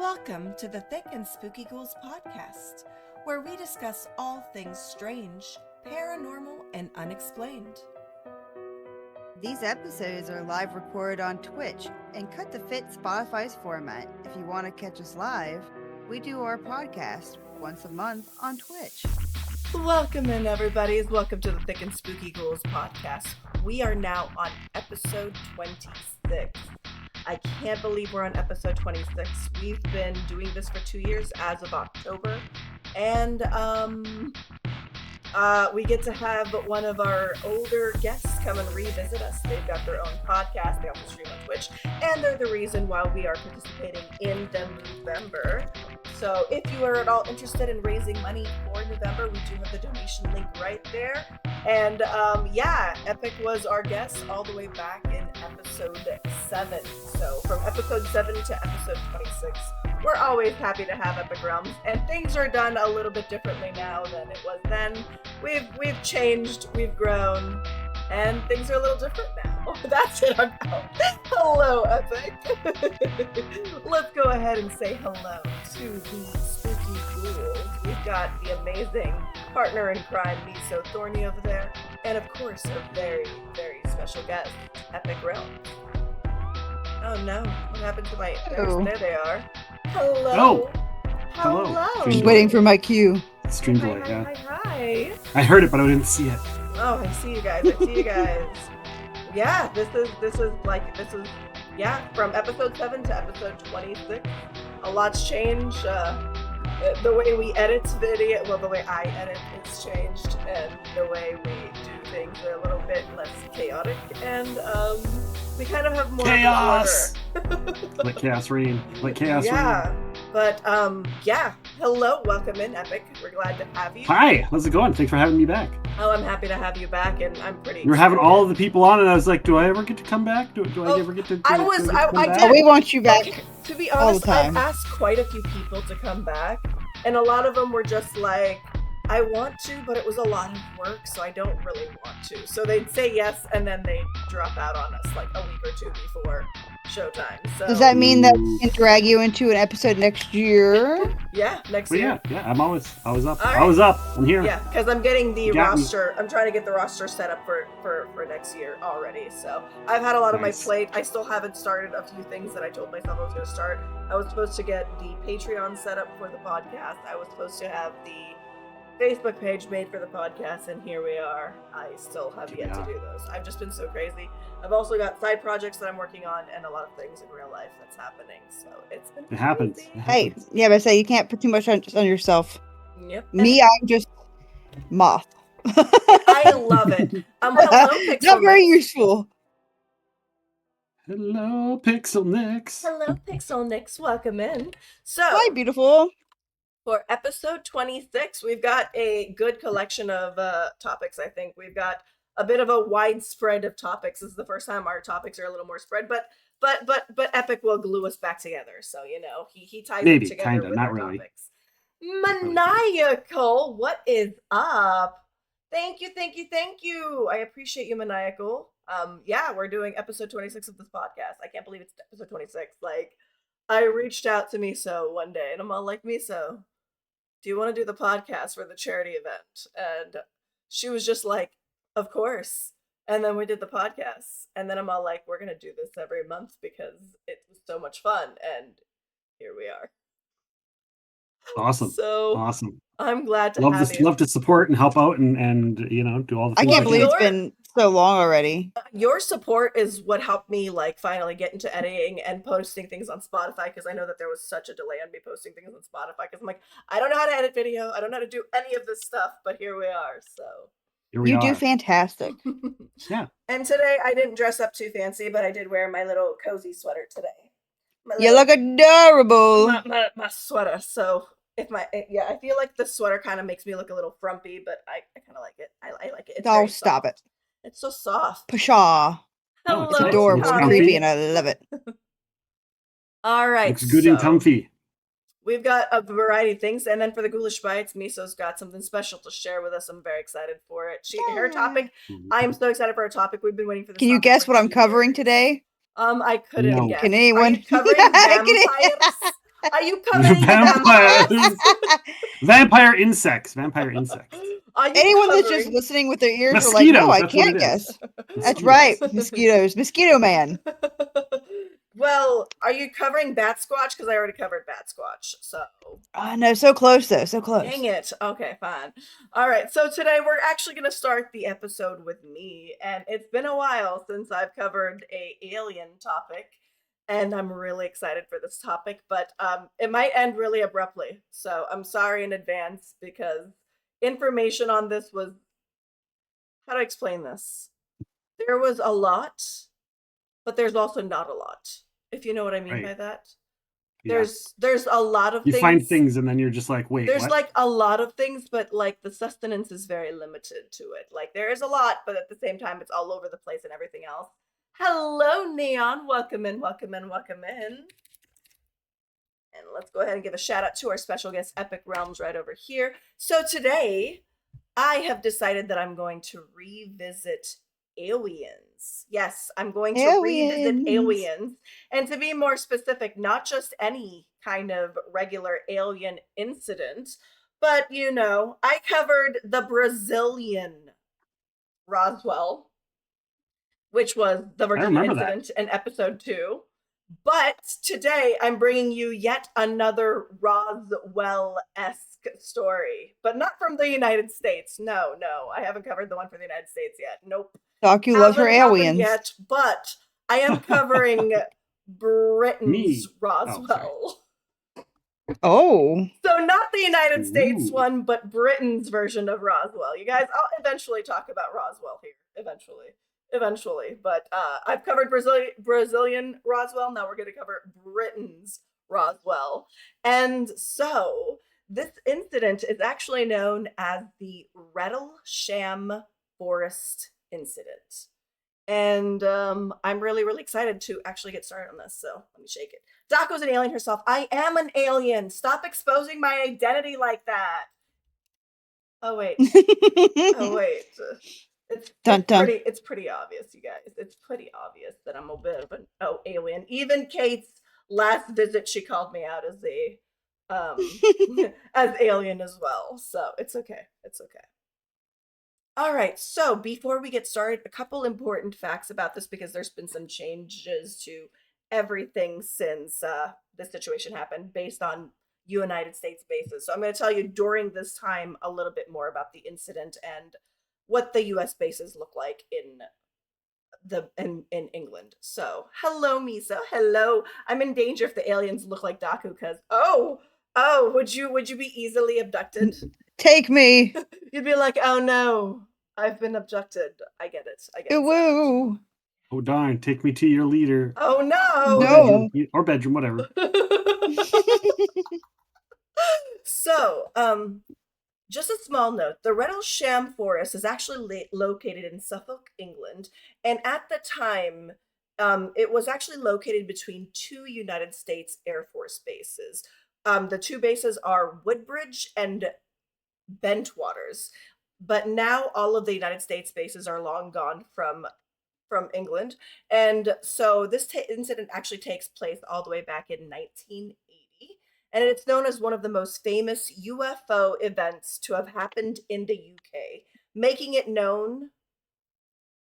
Welcome to the Thicc and Spooky Ghouls podcast, where we discuss all things strange, paranormal, and unexplained. These episodes are live recorded on Twitch and cut to fit Spotify's format. If you want to catch us live, we do our podcast once a month on Twitch. Welcome in, everybody. Welcome to the Thicc and Spooky Ghouls podcast. We are now on episode 26. I can't believe we're on episode 26. We've been doing this for 2 years as of October. And we get to have one of our older guests come and revisit us. They've got their own podcast. They also stream on Twitch. And they're the reason why we are participating in November. So if you are at all interested in raising money for November, we do have the donation link right there. And Epic was our guest all the way back in episode 7. So from episode 7 to episode 26, we're always happy to have Epic Realms. And things are done a little bit differently now than it was then. We've changed, we've grown, and things are a little different now. That's it, I'm out. Hello, Epic. Let's go ahead and say hello to the Spooky Ghouls. We've got the amazing partner in crime, Meso Thorny over there, and of course, a very, very special guest, Epic Realms. Oh no, what happened to my... There they are. Hello. Oh. Hello. Just waiting for my cue. Streamlight, yeah. Hi. I heard it, but I didn't see it. Oh, I see you guys. Yeah, this is from episode 7 to episode 26. A lot's changed. The way we edit video, well, the way I edit is changed, and the way we do things are a little bit less chaotic, and we kind of have more chaos. Order. Like chaos reign. Like chaos reign. Yeah, but hello, welcome in, Epic. We're glad to have you. Hi, how's it going? Thanks for having me back. Oh, I'm happy to have you back, and I'm pretty. You were having all of the people on, and I was like, do I ever get to come back? Do I ever get to? I did. Oh, we want you back. Like, to be honest, I've asked quite a few people to come back, and a lot of them were just like, I want to, but it was a lot of work, so I don't really want to. So they'd say yes, and then they'd drop out on us like a week or two before showtime. So does that mean that we can drag you into an episode next year? Yeah, next year. Yeah, I'm always up. Right. I was up. I'm here. Yeah, because I'm getting the roster. I'm trying to get the roster set up for next year already. So I've had a lot on my plate. I still haven't started a few things that I told myself I was going to start. I was supposed to get the Patreon set up for the podcast. I was supposed to have the Facebook page made for the podcast, and here we are. I still have yet to do those. I've just been so crazy. I've also got side projects that I'm working on, and a lot of things in real life that's happening. So it's been It happens. Hey, yeah, but I say you can't put too much on yourself. Yep. Me, I'm just moth. I love it. Hello, Pixel Not very Nix. useful. Hello, Pixel Nix. Hello, Pixel Nix. Welcome in. So, Hi, beautiful. for episode 26, we've got a good collection of topics. I think we've got a bit of a widespread of topics. This is the first time our topics are a little more spread, but Epic will glue us back together. So he ties it together kinda, with not our really. topics. Maniacal, what is up? Thank you. I appreciate you, Maniacal. We're doing episode 26 of this podcast. I can't believe it's episode 26. Like, I reached out to Meso one day, and I'm all like, Meso, do you want to do the podcast for the charity event? And she was just like, of course. And then we did the podcast. And then I'm all like, we're going to do this every month because it was so much fun. And here we are. Awesome. So awesome. I'm glad to have you. Love to support and help out and do all the I things can't believe it's been so long already. Your support is what helped me finally get into editing and posting things on Spotify, because I know that there was such a delay on me posting things on Spotify, because I'm like, I don't know how to edit video, I don't know how to do any of this stuff, but here we are. So you do fantastic. Yeah. And today I didn't dress up too fancy, but I did wear my little cozy sweater today. You look adorable. My sweater. So I feel like the sweater kind of makes me look a little frumpy, but I kind of like it. I like it. It's Stop it. It's so soft. Pshaw. Hello, It's adorable. It's Tommy. creepy, and I love it. All right. It's good and comfy. We've got a variety of things, and then for the Ghoulish Bites, Meso's got something special to share with us. I'm very excited for it. Her topic. I am so excited for her topic. We've been waiting for this. Can you guess what I'm covering today? I couldn't guess. Can anyone? Are you covering vampires? Are you covering Vampires. vampires? Vampire insects. Vampire insects. Are you Anyone that's just covering- listening with their ears are like, no, Mosquitoes, I that's what can't it is. guess. That's Mosquitoes. right, mosquitoes. Mosquito man. Well, are you covering Bat Squatch? Because I already covered Bat Squatch, so. No, so close though, so close. Dang it. Okay, fine. All right, so today we're actually going to start the episode with me, and it's been a while since I've covered a alien topic, and I'm really excited for this topic, but it might end really abruptly, so I'm sorry in advance because information on this was. How do I explain this? There was a lot, but there's also not a lot, if you know what I mean Right. by that. Yeah. There's a lot of You things. find things and then you're just like, wait, There's what? like a lot of things, but like the sustenance is very limited to it. Like there is a lot, but at the same time it's all over the place and everything else. Hello, Neon. Welcome in, welcome in, welcome in. And let's go ahead and give a shout out to our special guest, Epic Realms, right over here. So today, I have decided that I'm going to revisit aliens. Yes, I'm going to revisit aliens. And to be more specific, not just any kind of regular alien incident, but I covered the Brazilian Roswell, which was the Virginia incident in episode 2. But today I'm bringing you yet another Roswell-esque story, but not from the United States. No, I haven't covered the one from the United States yet. Nope. Daku loves her aliens. Yet, but I am covering Britain's Roswell. Oh. So not the United States one, but Britain's version of Roswell. You guys, I'll eventually talk about Roswell here. Eventually, but I've covered Brazilian Roswell. Now we're going to cover Britain's Roswell. And so this incident is actually known as the Rendlesham Forest Incident. And I'm really, really excited to actually get started on this. So let me shake it. Daku's an alien herself. I am an alien. Stop exposing my identity like that. Oh, wait. It's pretty obvious, you guys. It's pretty obvious that I'm a bit of an alien. Even Kate's last visit, she called me out as as alien as well. So it's okay. All right. So before we get started, a couple important facts about this because there's been some changes to everything since this situation happened based on United States bases. So I'm going to tell you during this time a little bit more about the incident and what the U.S. bases look like in England. So, hello, Meso. Hello. I'm in danger if the aliens look like Daku, because would you be easily abducted? Take me. You'd be like, oh no, I've been abducted. I get it. Woo. Oh darn! Take me to your leader. Oh no. No. Bedroom, whatever. So, just a small note, the Rendlesham Forest is actually located in Suffolk, England, and at the time, it was actually located between 2 United States Air Force bases. The 2 bases are Woodbridge and Bentwaters, but now all of the United States bases are long gone from England, and so this incident actually takes place all the way back in 1980. And it's known as one of the most famous UFO events to have happened in the UK, making it known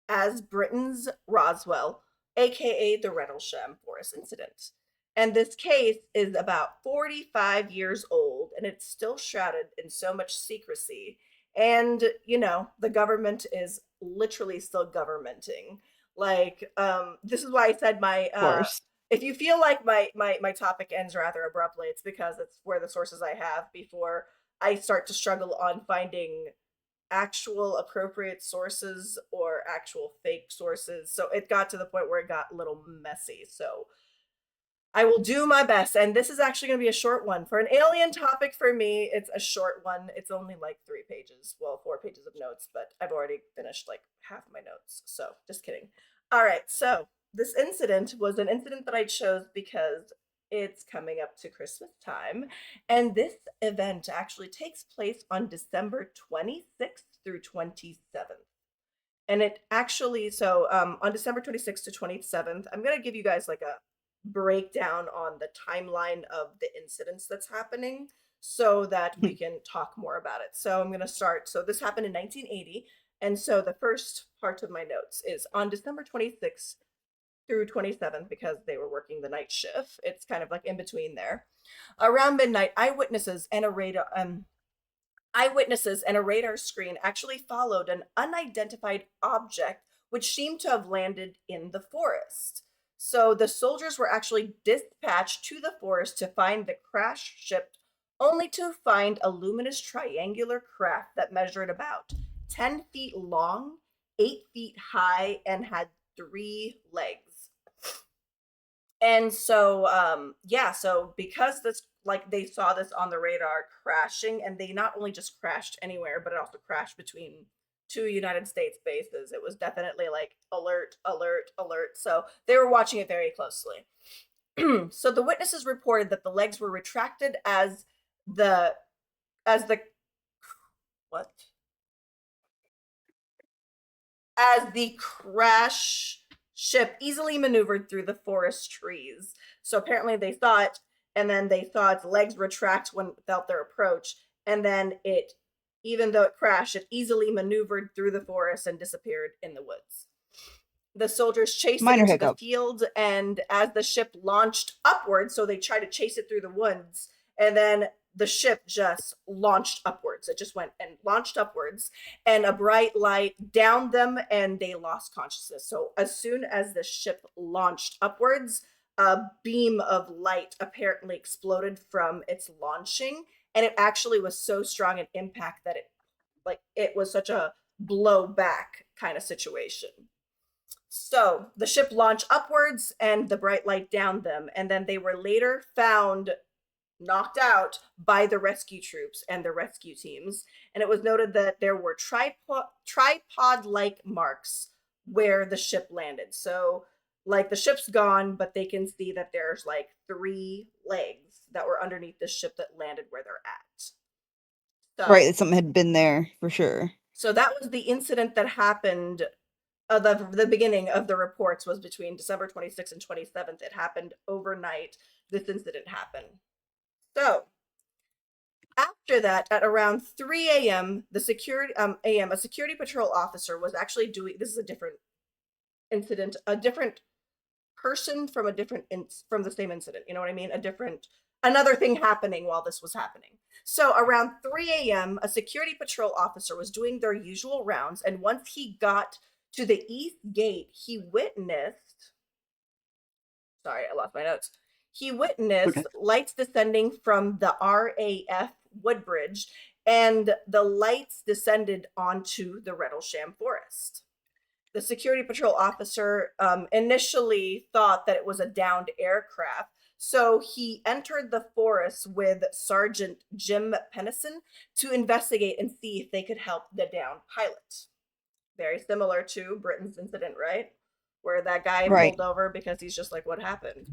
as Britain's Roswell, aka the Rendlesham Forest Incident. And this case is about 45 years old, and it's still shrouded in so much secrecy. And, the government is literally still governmenting. Like, this is why I said my if you feel like my topic ends rather abruptly, it's because it's where the sources I have before I start to struggle on finding actual appropriate sources or actual fake sources. So it got to the point where it got a little messy. So I will do my best. And this is actually going to be a short one. For an alien topic for me, it's a short one. It's only like 3 pages. Well, 4 pages of notes, but I've already finished like half my notes. So just kidding. All right. So this incident was an incident that I chose because it's coming up to Christmas time. And this event actually takes place on December 26th through 27th. And it actually, on December 26th to 27th, I'm going to give you guys like a breakdown on the timeline of the incidents that's happening so that we can talk more about it. So I'm going to start. So this happened in 1980. And so the first part of my notes is on December 26th through 27th, because they were working the night shift. It's kind of like in between there. Around midnight, eyewitnesses and a radar screen actually followed an unidentified object which seemed to have landed in the forest. So the soldiers were actually dispatched to the forest to find the crash ship, only to find a luminous triangular craft that measured about 10 feet long, 8 feet high, and had 3 legs. And so, so because this, like, they saw this on the radar crashing, and they not only just crashed anywhere, but it also crashed between 2 United States bases. It was definitely like alert, alert, alert. So they were watching it very closely. So the witnesses reported that the legs were retracted as the what? As the crash ship easily maneuvered through the forest trees. So apparently they saw it, and then they saw its legs retract when it felt their approach, and then it, even though it crashed, it easily maneuvered through the forest and disappeared in the woods. The soldiers chased it into the field, and as the ship launched upwards, so they tried to chase it through the woods, and then the ship just launched upwards. It just went and launched upwards, and a bright light downed them, and they lost consciousness. So as soon as the ship launched upwards, a beam of light apparently exploded from its launching, and it actually was so strong an impact that it was such a blowback kind of situation. So the ship launched upwards, and the bright light downed them, and then they were later found knocked out by the rescue troops and the rescue teams. And it was noted that there were tripod-like marks where the ship landed. So, like, the ship's gone, but they can see that there's like 3 legs that were underneath the ship that landed where they're at. So, right, that something had been there for sure. So that was the incident that happened. The beginning of the reports was between December 26th and 27th. It happened overnight. This incident happened. So, after that, at around 3 a.m., a security patrol officer was actually doing, this is a different incident, a different person from from the same incident, you know what I mean? Another thing happening while this was happening. So around 3 a.m., a security patrol officer was doing their usual rounds, and once he got to the east gate, he witnessed, sorry, I lost my notes. He witnessed lights descending from the RAF Woodbridge, and the lights descended onto the Rendlesham Forest. The security patrol officer initially thought that it was a downed aircraft, so he entered the forest with Sergeant Jim Pennison to investigate and see if they could help the downed pilot. Very similar to Britain's incident, right? Where that guy pulled over because he's just like, what happened?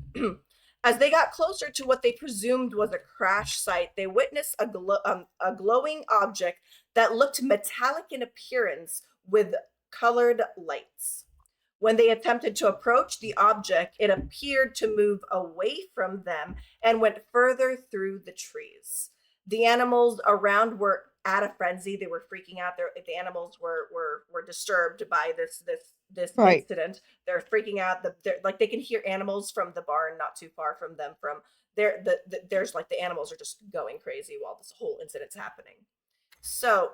As they got closer to what they presumed was a crash site, they witnessed a glowing object that looked metallic in appearance with colored lights. When they attempted to approach the object, it appeared to move away from them and went further through the trees. The animals around were at a frenzy. They were freaking out. The animals were disturbed by this incident. They're freaking out. Like, they can hear animals from the barn not too far from them. There's like, the animals are just going crazy while this whole incident's happening. So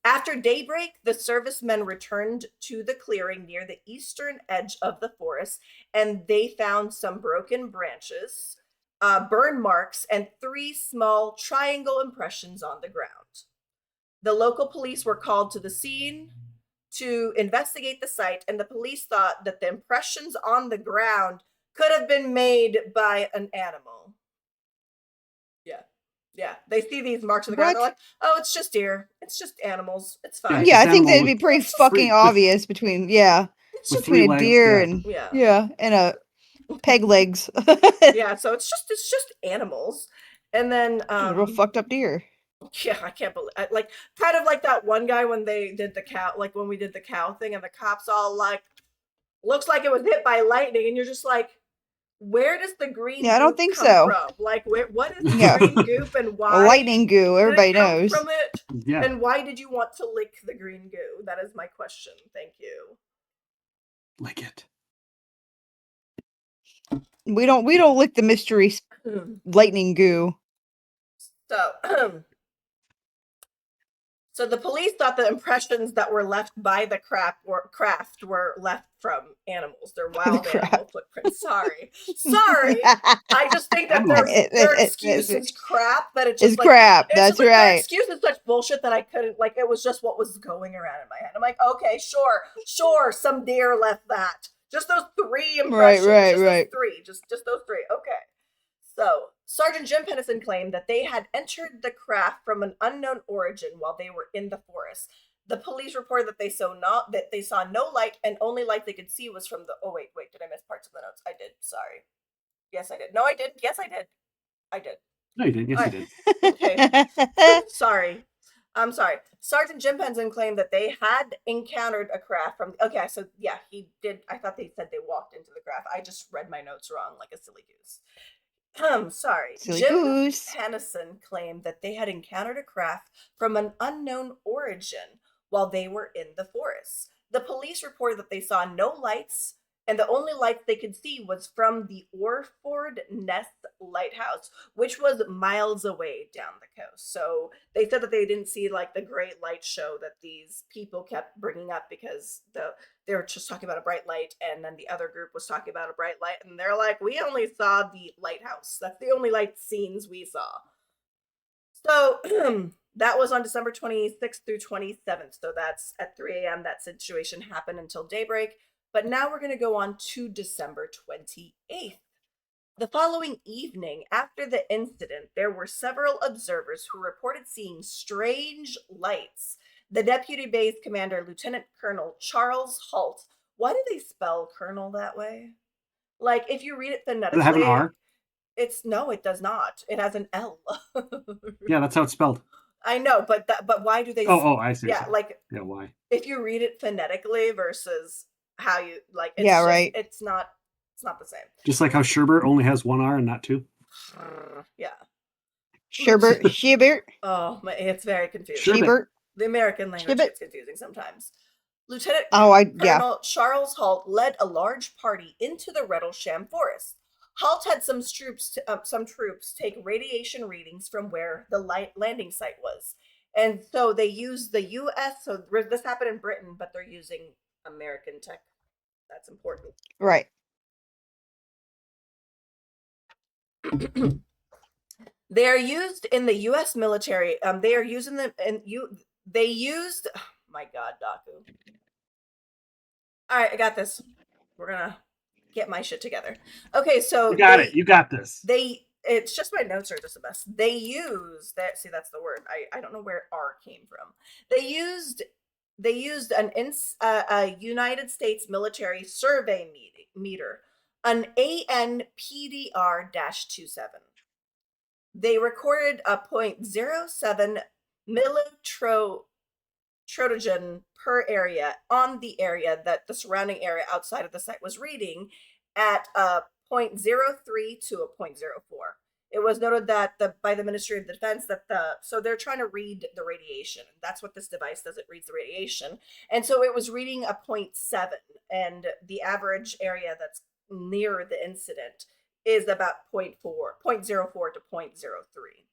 after daybreak, the servicemen returned to the clearing near the eastern edge of the forest, and they found some broken branches, burn marks, and 3 small triangle impressions on the ground. The local police were called to the scene to investigate the site, and the police thought that the impressions on the ground could have been made by an animal. Yeah. They see these marks on the ground. They're like, oh, it's just deer. It's just animals. It's fine. Yeah, I think that'd be pretty fucking obvious between a deer and a peg legs. Yeah, so it's just animals. And then a real fucked up deer. Yeah, I can't believe, like, kind of like that one guy when they did the cow, like when we did the cow thing, and the cops all like, looks like it was hit by lightning, and you're just like, where does the green Yeah, I don't goop think come so. from? Like, what is the Yeah. green goop and why? Lightning goo, everybody did it come knows. from it? Yeah. And why did you want to lick the green goo? That is my question. Thank you. Lick it. We don't lick the mystery lightning goo. So, so the police thought the impressions that were left by the craft were left from animals. They're wild animal footprints. Sorry. I just think that their excuse is crap. That it's just it's like crap. it's That's just like, right. Their excuse is such bullshit that I couldn't like. It was just what was going around in my head. I'm like, okay, sure. Some deer left that. Just those 3 impressions. Right. Those 3. Just those 3. Okay. So, Sergeant Jim Pennison claimed that they had entered the craft from an unknown origin while they were in the forest. The police reported that they saw no light, and only light they could see was from the. Oh wait, did I miss parts of the notes? I did. Sorry. Yes, I did. No, I did. Yes, I did. I did. No, you didn't. Yes, you did. Okay. Sorry. I'm sorry. Sergeant Jim Pennison claimed that they had encountered a craft from. Okay, so yeah, he did. I thought they said they walked into the craft. I just read my notes wrong, like a silly goose. Sorry. Silly Jim goose. Pennison claimed that they had encountered a craft from an unknown origin while they were in the forest. The police reported that they saw no lights, and the only lights they could see was from the Orford Ness Lighthouse, which was miles away down the coast. So they said that they didn't see like the great light show that these people kept bringing up because they were just talking about a bright light, and then the other group was talking about a bright light, and they're like, we only saw the lighthouse. That's the only light scenes we saw. So that was on December 26th through 27th. So that's at 3 a.m. That situation happened until daybreak. But now we're going to go on to December 28th. The following evening, after the incident, there were several observers who reported seeing strange lights. The deputy base commander, Lieutenant Colonel Charles Halt. Why do they spell colonel that way? Like, if you read it phonetically, Does it have an R? No, it does not. It has an L. Yeah, that's how it's spelled. I know, but why do they? Oh, I see. Yeah, like why? If you read it phonetically versus how you like, it's right. It's not the same. Just like how Sherbert only has 1 R and not 2. Yeah. Sherbert. Oh, it's very confusing. Sherbert. The American language gets confusing sometimes. Lieutenant Colonel Charles Halt led a large party into the Rendlesham Forest. Halt had some troops take radiation readings from where the landing site was. And so they used the U.S. So this happened in Britain, but they're using American tech. That's important. Right. They are used in the U.S. military. They are using them, and they used. Oh my God, Daku. All right, I got this. We're gonna get my shit together. Okay, so you got it. You got this. It's just my notes are just a mess. They used that. See, that's the word. I don't know where R came from. They used a United States military survey meter, an ANPDR-27. They recorded a 0.07 millitrojen per area on the area that the surrounding area outside of the site was reading at a 0.03 to a 0.04. It was noted that by the Ministry of Defense that so they're trying to read the radiation. That's what this device does. It reads the radiation. And so it was reading a 0.7, and the average area that's near the incident is about 0.04 to 0.03.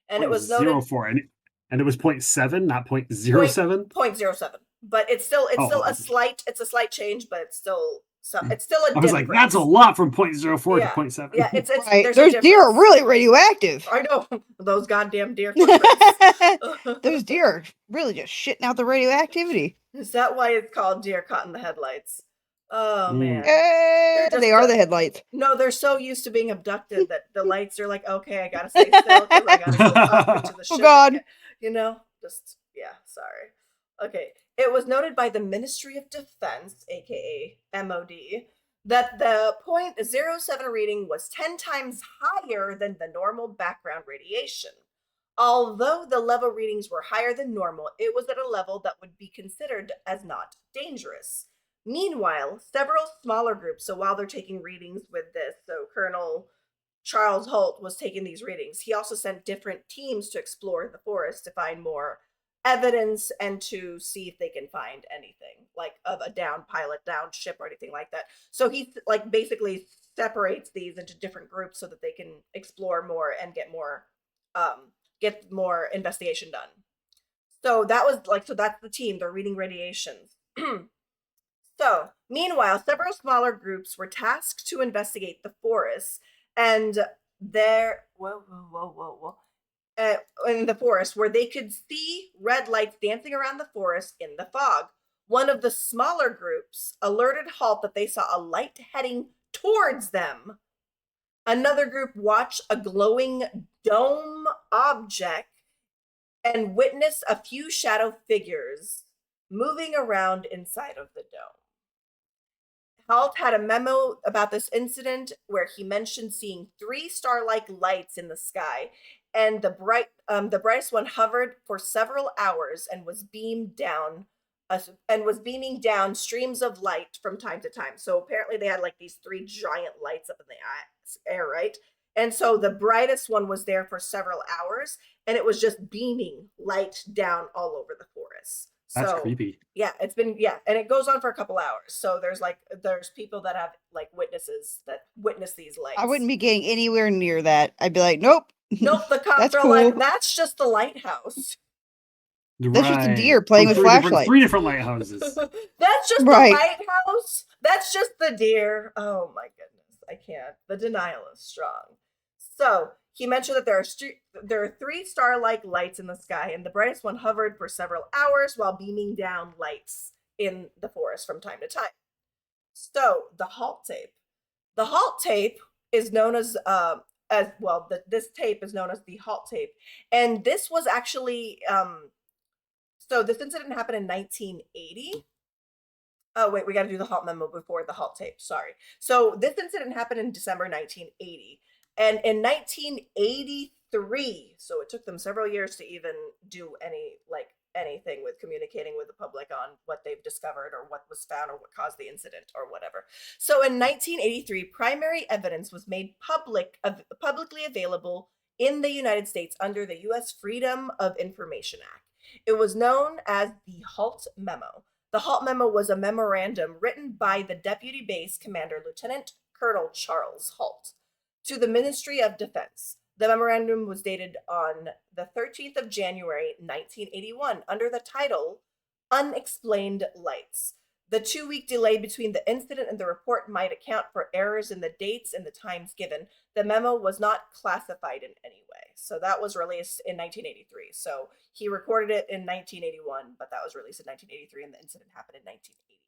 And it was noted 0.04, and it was 0.7, not 0.07? 0.07. But it's still a slight change, but it's still a difference. I was like, that's a lot from 0.04 to 0.7. Yeah, it's right. Those deer are really radioactive. I know. Those goddamn deer footprints. Those deer are really just shitting out the radioactivity. Is that why it's called deer caught in the headlights? Oh, man. They are the headlights. No, they're so used to being abducted that the lights are like, okay, I gotta stay still because I gotta go up into the ship. Oh, God. Again. You know? Sorry. Okay. It was noted by the Ministry of Defense, aka MOD, that the 0.07 reading was 10 times higher than the normal background radiation. Although the level readings were higher than normal, it was at a level that would be considered as not dangerous. Meanwhile, several smaller groups, so while they're taking readings with this, so Colonel Charles Holt was taking these readings, he also sent different teams to explore the forest to find more evidence and to see if they can find anything like of a down pilot, down ship, or anything like that. So he like basically separates these into different groups so that they can explore more and get more investigation done. So that was like, so that's the team. They're reading radiations. So, meanwhile, several smaller groups were tasked to investigate the forest, and there, in the forest, where they could see red lights dancing around the forest in the fog. One of the smaller groups alerted Halt that they saw a light heading towards them. Another group watched a glowing dome object and witnessed a few shadow figures moving around inside of the dome. Halt had a memo about this incident where he mentioned seeing 3 star-like lights in the sky, and the brightest one hovered for several hours and was beamed down, beaming down streams of light from time to time. So apparently they had like these 3 giant lights up in the air, right? And so the brightest one was there for several hours, and it was just beaming light down all over the forest. That's So creepy. yeah, and it goes on for a couple hours. So there's people that have like witnesses that witness these lights. I wouldn't be getting anywhere near that. I'd be like, nope. Nope, the cops That's are cool. like, that's just the lighthouse. That's just a deer playing with flashlights. 3 different lighthouses. That's just Right. the lighthouse. That's just the deer. Oh my goodness, I can't. The denial is strong. So he mentioned that there are 3 star-like lights in the sky, and the brightest one hovered for several hours while beaming down lights in the forest from time to time. So the Halt tape. The Halt tape is known as well. This tape is known as the Halt tape, and this was actually so this incident happened in 1980. Oh wait, we got to do the Halt memo before the Halt tape. Sorry. So this incident happened in December 1980. And in 1983, so it took them several years to even do anything with communicating with the public on what they've discovered or what was found or what caused the incident or whatever. So in 1983, primary evidence was made publicly available in the United States under the U.S. Freedom of Information Act. It was known as the Halt Memo. The Halt Memo was a memorandum written by the Deputy Base Commander Lieutenant Colonel Charles Halt to the Ministry of Defense. The memorandum was dated on the 13th of January, 1981, under the title Unexplained Lights. The 2-week delay between the incident and the report might account for errors in the dates and the times given. The memo was not classified in any way. So that was released in 1983. So he recorded it in 1981, but that was released in 1983, and the incident happened in 1980.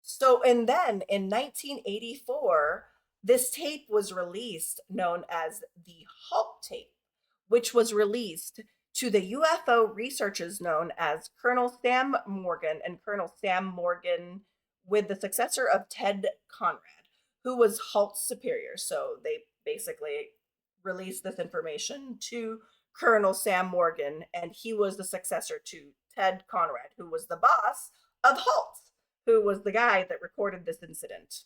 So, and then in 1984, this tape was released, known as the Halt tape, which was released to the UFO researchers known as Colonel Sam Morgan and Colonel Sam Morgan, with the successor of Ted Conrad, who was Halt's superior. So they basically released this information to Colonel Sam Morgan, and he was the successor to Ted Conrad, who was the boss of Halt, who was the guy that recorded this incident.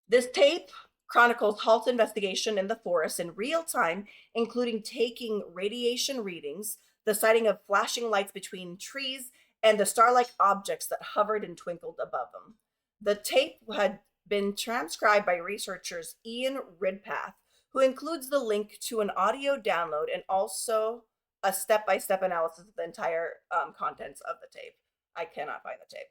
This tape chronicles Halt's investigation in the forest in real time, including taking radiation readings, the sighting of flashing lights between trees, and the star-like objects that hovered and twinkled above them. The tape had been transcribed by researchers Ian Ridpath, who includes the link to an audio download and also a step-by-step analysis of the entire contents of the tape. I cannot find the tape.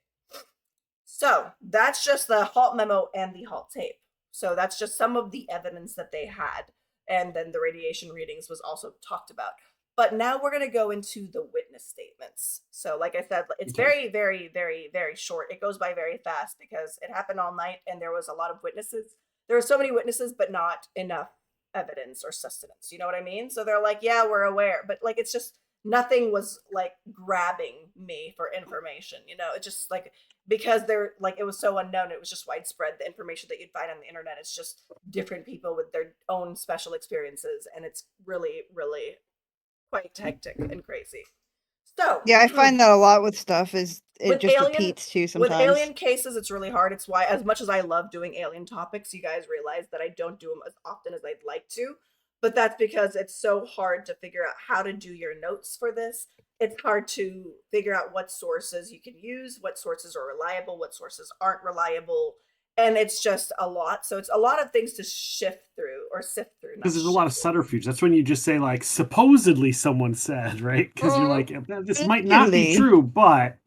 So that's just the Halt memo and the Halt tape. So that's just some of the evidence that they had. And then the radiation readings was also talked about. But now we're going to go into the witness statements. So like I said, it's very, very, very, very short. It goes by very fast because it happened all night and there was a lot of witnesses. There were so many witnesses, but not enough evidence or sustenance. You know what I mean? So they're like, yeah, we're aware. But like, it's just, nothing was like grabbing me for information. You know, it just like, because they're like, it was so unknown, it was just widespread. The information that you'd find on the internet is just different people with their own special experiences, and it's really, really quite hectic and crazy. So Yeah, I find that a lot with stuff is it With just alien- repeats too with sometimes. alien cases, it's really hard. It's why, as much as I love doing alien topics, you guys realize that I don't do them as often as I'd like to. But that's because it's so hard to figure out how to do your notes for this. It's hard to figure out what sources you can use, what sources are reliable, what sources aren't reliable, and it's just a lot. So it's a lot of things to sift through. Because there's a lot of subterfuge. That's when you just say, like, supposedly someone said, right? Because you're like, this might not be Allegedly. true, but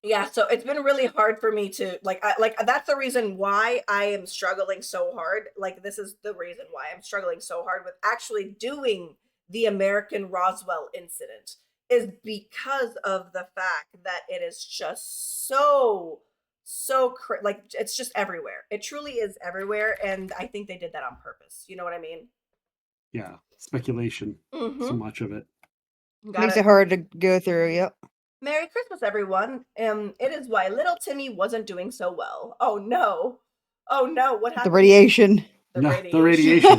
Yeah, so it's been really hard for me to that's the reason why I am struggling so hard. Like, this is the reason why I'm struggling so hard with actually doing the American Roswell incident, is because of the fact that it is just like, it's just everywhere. It truly is everywhere, and I think they did that on purpose. You know what I mean? yeah, speculation. Mm-hmm. So much of it. Makes it hard to go through. Yep. Merry Christmas, everyone. It is why little Timmy wasn't doing so well. Oh no. Oh no, what happened? The radiation. The No, radiation. the radiation.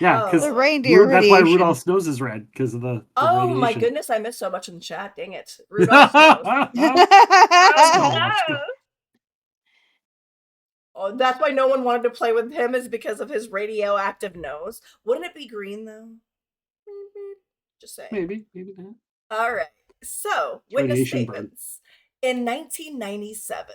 Yeah, because The reindeer that's why radiation. Rudolph's nose is red, because of the Oh radiation. my goodness, I missed so much in the chat. Dang it. Rudolph's nose. Oh, no. Oh, that's why no one wanted to play with him, is because of his radioactive nose. Wouldn't it be green though? Just saying. Maybe not. All right. So, witness Radiation burn. statements. In 1997,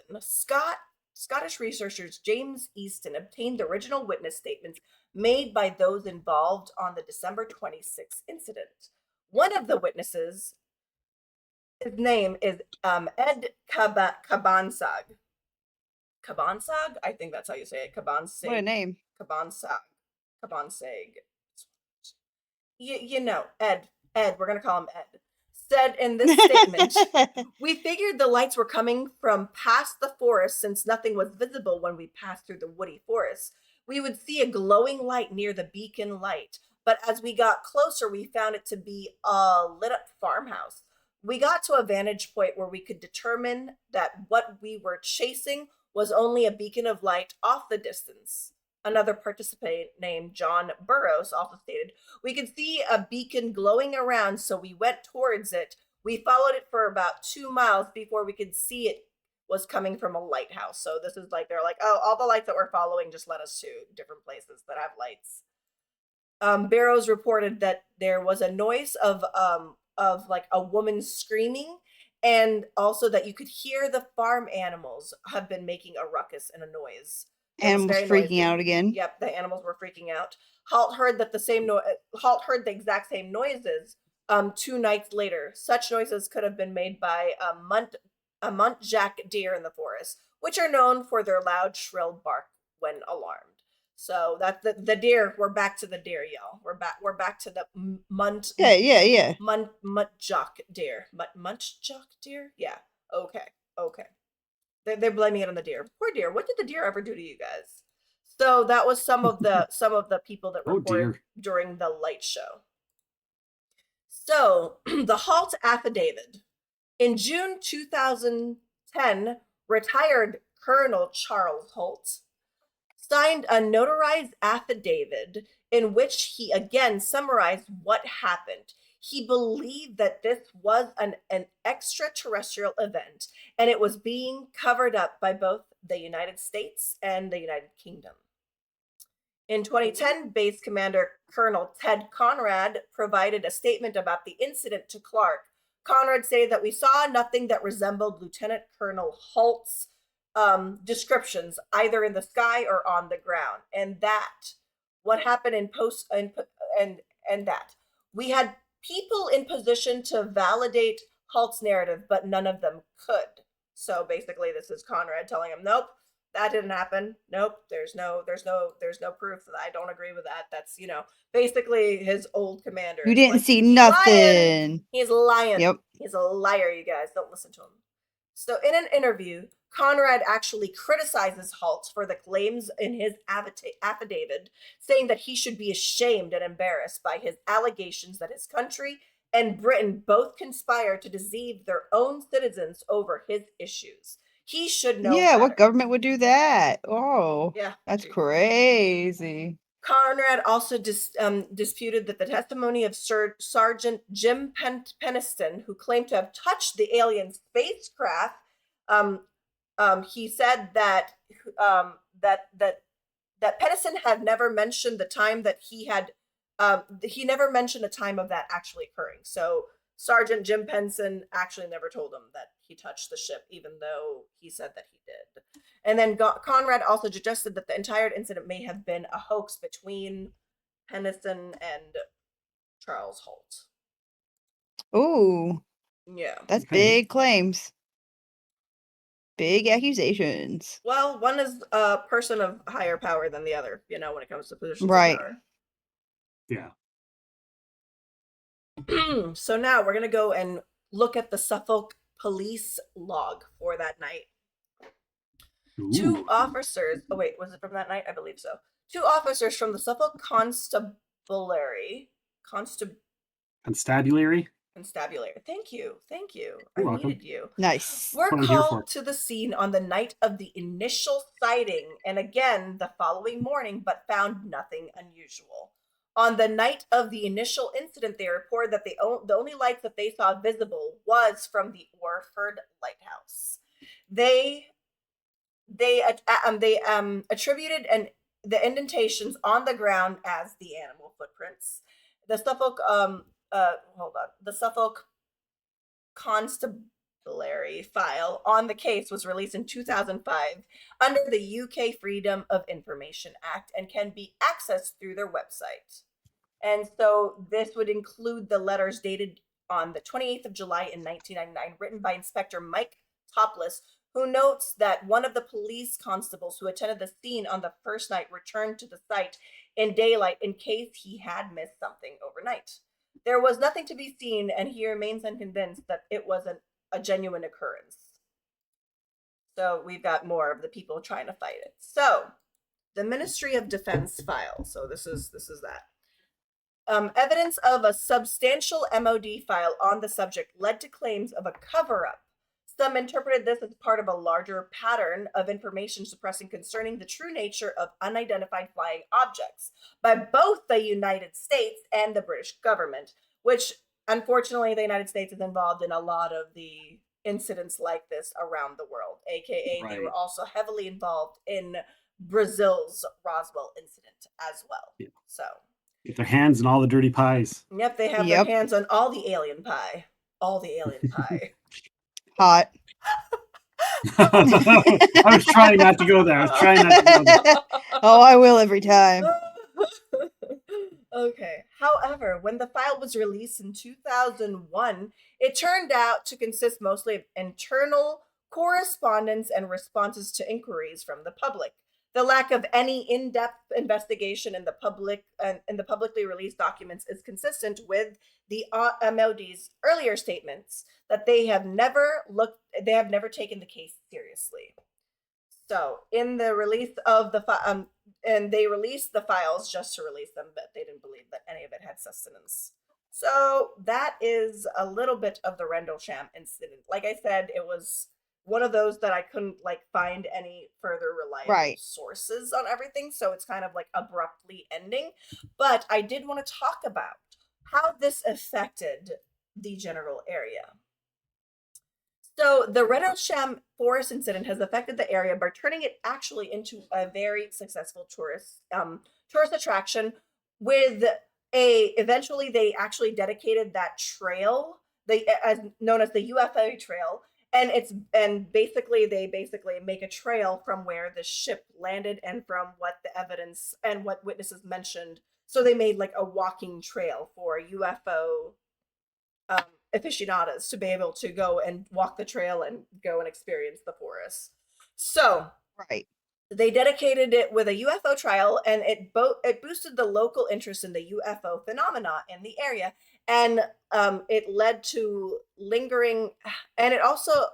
Scottish researchers James Easton obtained the original witness statements made by those involved on the December 26th incident. One of the witnesses, his name is Ed Cabansag. Cabansag? I think that's how you say it. Cabansag. What a name. Cabansag. You know, Ed, we're going to call him Ed, said in this statement, "We figured the lights were coming from past the forest since nothing was visible when we passed through the woody forest. We would see a glowing light near the beacon light, but as we got closer, we found it to be a lit up farmhouse. We got to a vantage point where we could determine that what we were chasing was only a beacon of light off the distance." Another participant named John Burroughs also stated, "We could see a beacon glowing around, so we went towards it. We followed it for about 2 miles before we could see it was coming from a lighthouse." So this is like, they're like, oh, all the lights that we're following just led us to different places that have lights. Burroughs reported that there was a noise of like a woman screaming, and also that you could hear the farm animals have been making a ruckus and a noise. Animals freaking out again. Yep, the animals were freaking out. Halt heard the exact same noises 2 nights later. Such noises could have been made by a muntjac deer in the forest, which are known for their loud, shrill bark when alarmed. So that's the deer. We're back to the deer, y'all. We're back to the Yeah. muntjac deer. Muntjac deer? Yeah. Okay. They're blaming it on the deer. Poor deer. What did the deer ever do to you guys? So that was some of the people that reported during the light show. So the Halt affidavit. In June 2010, retired Colonel Charles Holt signed a notarized affidavit in which he again summarized what happened. He believed that this was an extraterrestrial event, and it was being covered up by both the United States and the United Kingdom. In 2010, Base Commander Colonel Ted Conrad provided a statement about the incident to Clark. Conrad stated that we saw nothing that resembled Lieutenant Colonel Holt's descriptions, either in the sky or on the ground, and that what happened and that we had people in position to validate Holt's narrative, but none of them could. So basically, this is Conrad telling him, "Nope, that didn't happen. Nope, there's no proof that I don't agree with that." That's, basically his old commander. You didn't see nothing. Lying. He's lying. Yep. He's a liar, you guys. Don't listen to him. So in an interview, Conrad actually criticizes Halt for the claims in his affidavit, saying that he should be ashamed and embarrassed by his allegations that his country and Britain both conspire to deceive their own citizens over his issues. He should know better. What government would do that? Oh, yeah, that's crazy. Conrad also disputed that the testimony of Sergeant Jim Peniston, who claimed to have touched the alien spacecraft, he said that that Peniston had never mentioned the time that he never mentioned a time of that actually occurring. So Sergeant Jim Penson actually never told him that he touched the ship, even though he said that he did. And then Conrad also suggested that the entire incident may have been a hoax between Peniston and Charles Holt. Ooh, Yeah. that's big claims. Big accusations. Well, one is a person of higher power than the other, when it comes to positions Right. of power. Yeah. So now we're going to go and look at the Suffolk police log for that night. Ooh. 2 officers, oh wait, was it from that night? I believe so. 2 officers from the Suffolk Constabulary. Constabulary? Constabulary. Thank you. You're I welcome. needed you. Nice. Were That's what I'm here for. called to the scene on the night of the initial sighting and again the following morning, but found nothing unusual. On the night of the initial incident, they reported that the only lights that they saw visible was from the Orford Lighthouse. They attributed the indentations on the ground as the animal footprints. The Suffolk Constabulary file on the case was released in 2005 under the UK Freedom of Information Act and can be accessed through their website. And so this would include the letters dated on the 28th of July in 1999, written by Inspector Mike Topless, who notes that one of the police constables who attended the scene on the first night returned to the site in daylight in case he had missed something overnight. There was nothing to be seen, and he remains unconvinced that it was a genuine occurrence. So we've got more of the people trying to fight it. So the Ministry of Defense file. So this is that. Evidence of a substantial MOD file on the subject led to claims of a cover-up. Some interpreted this as part of a larger pattern of information suppressing concerning the true nature of unidentified flying objects by both the United States and the British government, which unfortunately the United States is involved in a lot of the incidents like this around the world, aka They were also heavily involved in Brazil's Roswell incident as well. Yeah. So get their hands on all the dirty pies. Yep, they have their hands on all the alien pie. All the alien pie. Hot. I was trying not to go there. Oh, I will every time. Okay. However, when the file was released in 2001, it turned out to consist mostly of internal correspondence and responses to inquiries from the public. The lack of any in-depth investigation in the publicly released documents is consistent with the MOD's earlier statements that they have never taken the case seriously. So, in the release of the and they released the files just to release them, but they didn't believe that any of it had sustenance. So that is a little bit of the Rendlesham incident. Like I said, it was one of those that I couldn't find any further reliable sources on everything, so it's kind of abruptly ending. But I did want to talk about how this affected the general area. So the Rendlesham Forest Incident has affected the area by turning it actually into a very successful tourist attraction. Eventually they actually dedicated that trail, as known as the UFO trail. And basically they make a trail from where the ship landed and from what the evidence and what witnesses mentioned. So they made a walking trail for UFO aficionados to be able to go and walk the trail and go and experience the forest. So they dedicated it with a UFO trail, and it boosted the local interest in the UFO phenomena in the area. And it led to lingering, and it also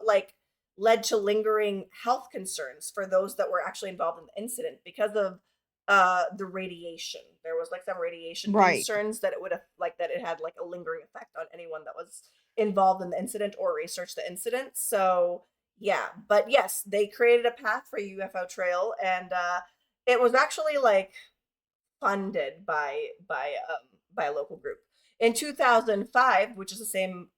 led to lingering health concerns for those that were actually involved in the incident because of the radiation. There was some radiation concerns that it would have that it had a lingering effect on anyone that was involved in the incident or researched the incident. So yeah, but yes, they created a path for UFO trail, and it was actually funded by a local group. In 2005, which is the same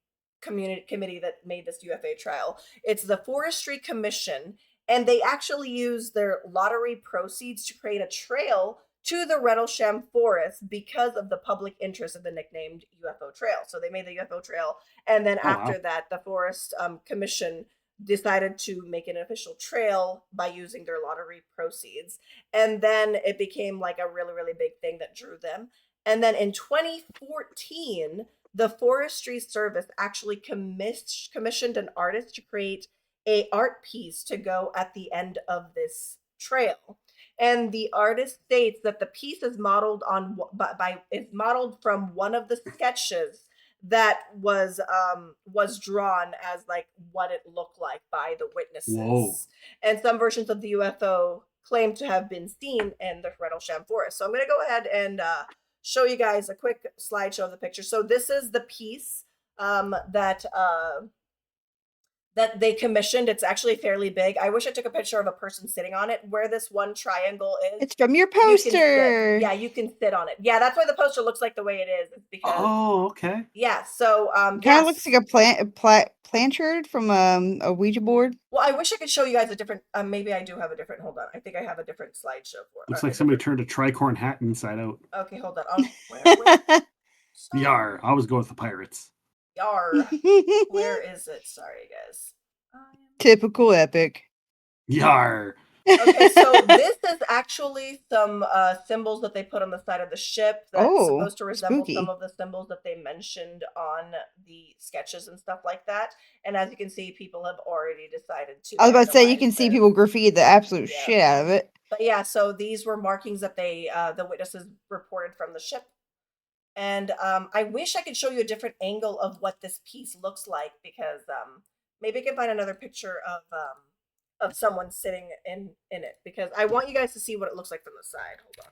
committee that made this UFO trial, it's the Forestry Commission, and they actually used their lottery proceeds to create a trail to the Rendlesham Forest because of the public interest of the nicknamed UFO Trail. So they made the UFO Trail, and then Oh, after wow. that, the Forest Commission decided to make an official trail by using their lottery proceeds. And then it became like a really, really big thing that drew them. And then in 2014, the Forestry Service actually commissioned an artist to create a art piece to go at the end of this trail. And the artist states that the piece is modeled on is modeled from one of the sketches that was drawn as like what it looked like by the Whoa. witnesses. And some versions of the UFO claim to have been seen in the Rendlesham Forest. So I'm going to go ahead and show you guys a quick slideshow of the picture. So this is the piece that they commissioned. It's actually fairly big. I wish I took a picture of a person sitting on it. Where this one triangle is, It's from your you can sit. poster. Yeah, you can sit on it. Yeah, that's why the poster looks like the way it is. It's because Oh, okay. yeah. So Kind yes. of looks like a planchard from a Ouija board. Well, I wish I could show you guys a different. Maybe I do have a different. Hold on. I think I have a different slideshow for it. Looks like somebody turned a tricorn hat inside out. Okay, hold on. Where? Yar. I always go with the pirates. Yar. Where is it? Sorry, guys. Typical epic. Yar. Okay, so this is actually some symbols that they put on the side of the ship that's supposed to resemble spooky. some of the symbols that they mentioned on the sketches and stuff like that. And as you can see, people have already decided to. I was about to say, you can see people graffiti the absolute shit out of it. But yeah, so these were markings that the witnesses reported from the ship. And I wish I could show you a different angle of what this piece looks like, because maybe I can find another picture of someone sitting in it, because I want you guys to see what it looks like from the side. Hold on.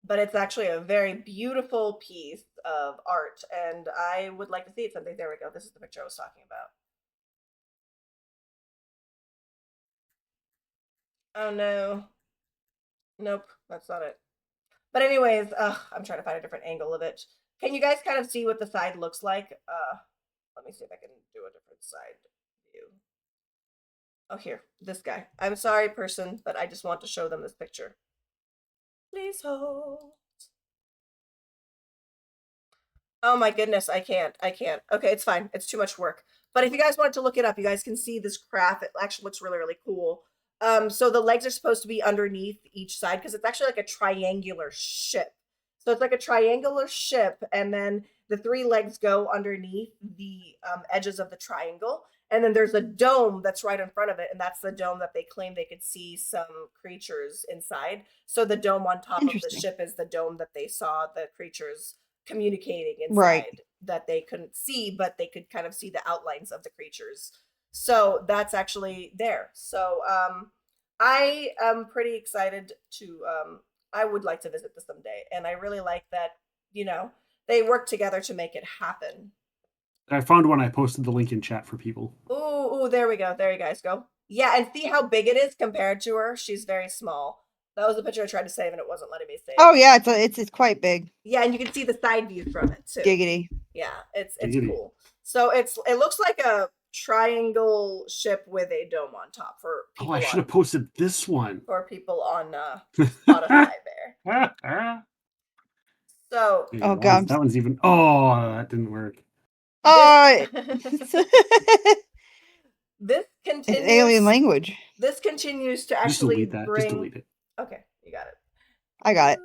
But it's actually a very beautiful piece of art, and I would like to see it someday. There we go. This is the picture I was talking about. Oh no. Nope, that's not it. But anyways, I'm trying to find a different angle of it. Can you guys kind of see what the side looks like? Let me see if I can do a different side view. Oh, here, this guy. I'm sorry, person, but I just want to show them this picture. Please hold. Oh my goodness, I can't. Okay, it's fine. It's too much work. But if you guys wanted to look it up, you guys can see this craft. It actually looks really, really cool. So the legs are supposed to be underneath each side, because it's actually like a triangular ship. So it's like a triangular ship, and then the three legs go underneath the edges of the triangle. And then there's a dome that's right in front of it, and that's the dome that they claim they could see some creatures inside. So the dome on top of the ship is the dome that they saw the creatures communicating inside, that they couldn't see, but they could kind of see the outlines of the creatures. So that's actually there. So I am pretty excited to I would like to visit this someday, and I really like that, they work together to make it happen. I found one. I posted the link in chat for people. Ooh, there we go. There you guys go. Yeah, and see how big it is compared to her? She's very small. That was the picture I tried to save, and it wasn't letting me save. Oh yeah, it's quite big. Yeah, and you can see the side view from it too. Giggity. Yeah, it's cool. So it looks like a triangle ship with a dome on top for people. Oh, I should have posted this one for people on Spotify there. So yeah, that one's even. Oh, that didn't work. This continues. It's alien language. This continues to actually bring. Just delete it. Okay, you got it. I got it.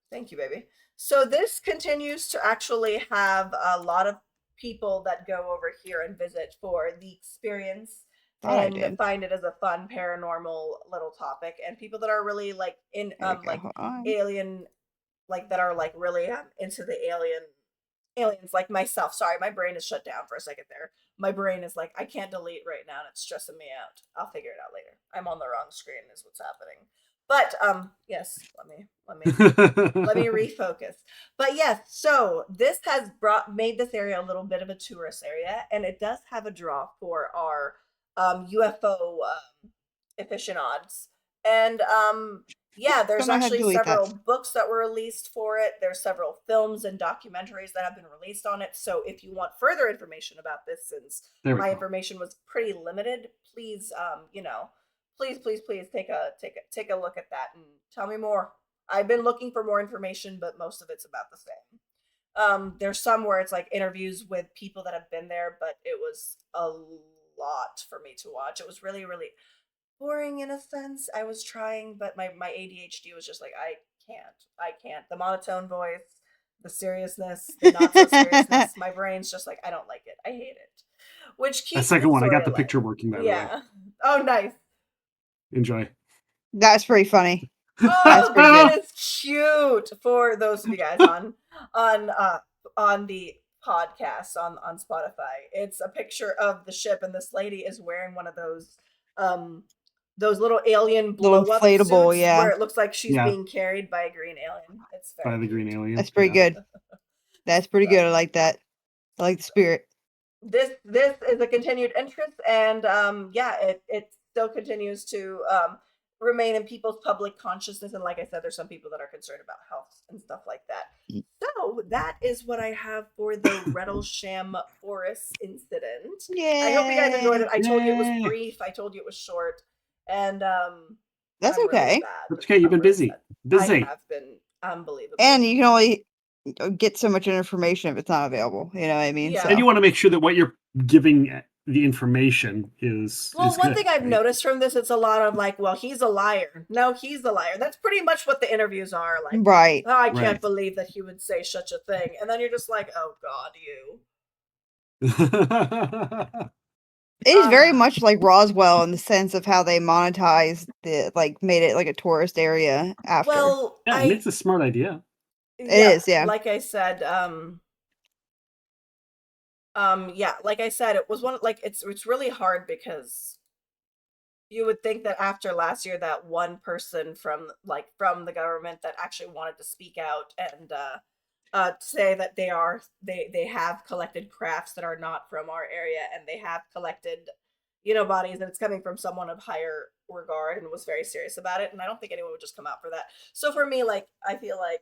Thank you, baby. So this continues to actually have a lot of people that go over here and visit for the experience and find it as a fun paranormal little topic, and people that are really like in like alien, like that are like really into the aliens, like myself. Sorry, my brain is shut down for a second there. My brain is like, I can't delete right now, and it's stressing me out. I'll figure it out later. I'm on the wrong screen is what's happening. But yes, let me refocus. But yes, so this has made this area a little bit of a tourist area, and it does have a draw for our UFO aficionados. And yeah, there's Don't know how to actually delete that. several books that were released for it. There's several films and documentaries that have been released on it. So if you want further information about this, since There we my go. information was pretty limited, please please take a look at that and tell me more. I've been looking for more information, but most of it's about the same. There's some where it's like interviews with people that have been there, but it was a lot for me to watch. It was really, really boring in a sense. I was trying, but my ADHD was just like, I can't. The monotone voice, the seriousness, the not so seriousness. My brain's just like, I don't like it. I hate it. Which That keeps second one, I got the alive. picture working, by the way. Yeah. Oh, nice. Enjoy. That's pretty funny. Oh, pretty good. that is cute. For those of you guys on the podcast on Spotify, it's a picture of the ship, and this lady is wearing one of those little alien blow up inflatable, suits yeah. where it looks like she's Yeah. being carried by a green alien. It's very By the cute. green alien. That's pretty good. That's pretty good. I like that. I like the spirit. This is a continued interest, and it still continues to remain in people's public consciousness. And like I said, there's some people that are concerned about health and stuff like that. So that is what I have for the Rendlesham Forest Incident. Yeah. I hope you guys enjoyed it. I told you it was Yay. brief. I told you it was short, and That's I'm okay. Really sad. That's okay. You've been I'm really busy. sad. Busy. I have been unbelievable. And you can only get so much information if it's not available. You know what I mean? Yeah. So. And you want to make sure that what you're giving the information is Well, is one good, thing I've right? noticed from this, it's a lot of like, well, he's a liar. No, he's the liar. That's pretty much what the interviews are like. Right. Oh, I can't Right. believe that he would say such a thing. And then you're just like, oh God, you. It is very much like Roswell in the sense of how they monetized made it like a tourist area after. Well, Yeah, I mean, it's a smart idea. It is, yeah. Like I said, like I said, it was it's really hard because you would think that after last year, that one person from the government that actually wanted to speak out and say that they have collected crafts that are not from our area, and they have collected bodies, and it's coming from someone of higher regard and was very serious about it. And I don't think anyone would just come out for that. So for me, like, I feel like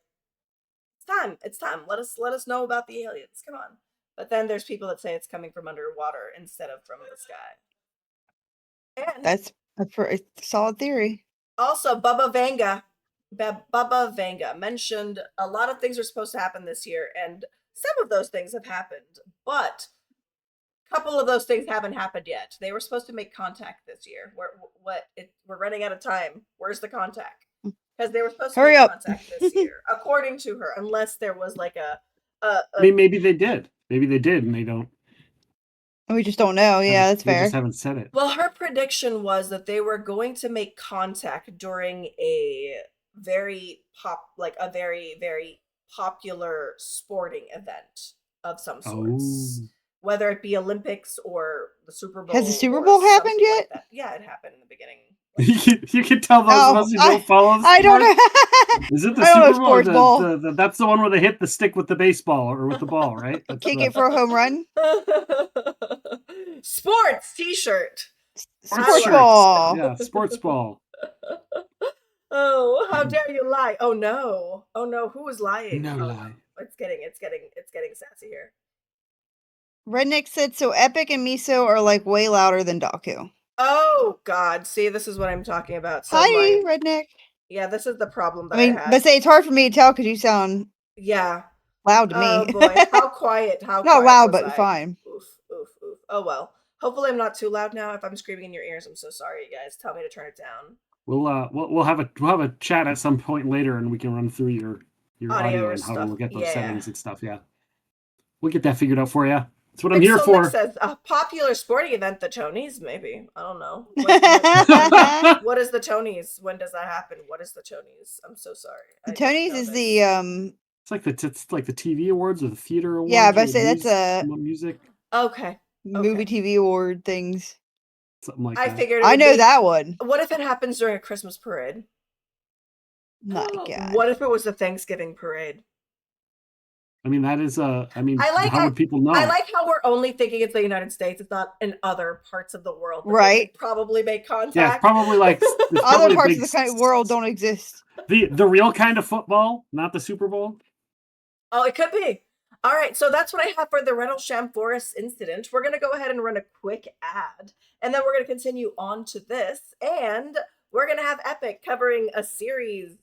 it's time. Let us know about the aliens. Come on. But then there's people that say it's coming from underwater instead of from the sky. And That's a pretty solid theory. also, Bubba Vanga mentioned a lot of things are supposed to happen this year, and some of those things have happened, but a couple of those things haven't happened yet. They were supposed to make contact this year. We're running out of time. Where's the contact? Because they were supposed to Hurry make up. contact this year, according to her, unless there was like a I mean, maybe they did. Maybe they did, and they don't. We just don't know. Yeah, that's They fair. just haven't said it. Well, her prediction was that they were going to make contact during a very very popular sporting event of some sorts. Oh. Whether it be Olympics or the Super Bowl. Has the Super or Bowl happened something yet? like that. Yeah, it happened in the beginning. You can tell those of us who don't follow the I don't sport. know. Is it the I don't know Super Bowl? Or sports ball. That's the one where they hit the stick with the baseball or with the ball, right? That's Kick the- it for a home run. Sports t-shirt. Sports shirts. ball. Yeah, sports ball. Oh, how dare you lie? Oh no. Oh no, who is lying? No Oh, lie. It's getting sassy here. Redneck said so. Epic and Meso are like way louder than Daku. Oh God! See, this is what I'm talking about. So Hi, my, Redneck. yeah, this is the problem that I mean, had. but say it's hard for me to tell because you sound Yeah. loud to Oh me. boy, how quiet! How Not quiet loud, was but I? fine. Oof, oof, oof. Oh well. Hopefully, I'm not too loud now. If I'm screaming in your ears, I'm so sorry, you guys. Tell me to turn it down. We'll have a chat at some point later, and we can run through your audio and how stuff. we'll get those Yeah. settings and stuff. Yeah, we'll get that figured out for you. That's what I'm here for. Says a popular sporting event, the Tonys. Maybe I don't know. What is the Tonys? When does that happen? What is the Tonys? I'm so sorry. The Tonys is the It's like the TV awards or the theater awards. Yeah, but I or say that's a music. Okay. movie TV award things. Something like I that. figured. I know that one. What if it happens during a Christmas parade? My God. What if it was a Thanksgiving parade? I mean, that is a. I mean, I like how would people know? I like how we're only thinking it's the United States. It's not in other parts of the world. That Right. we could probably make contact. Yeah, it's probably like it's Other probably parts big, of the world don't exist. the real kind of football, not the Super Bowl. Oh, it could be. All right, so that's what I have for the Rendlesham Forest Incident. We're going to go ahead and run a quick ad, and then we're going to continue on to this, and we're going to have Epic covering a series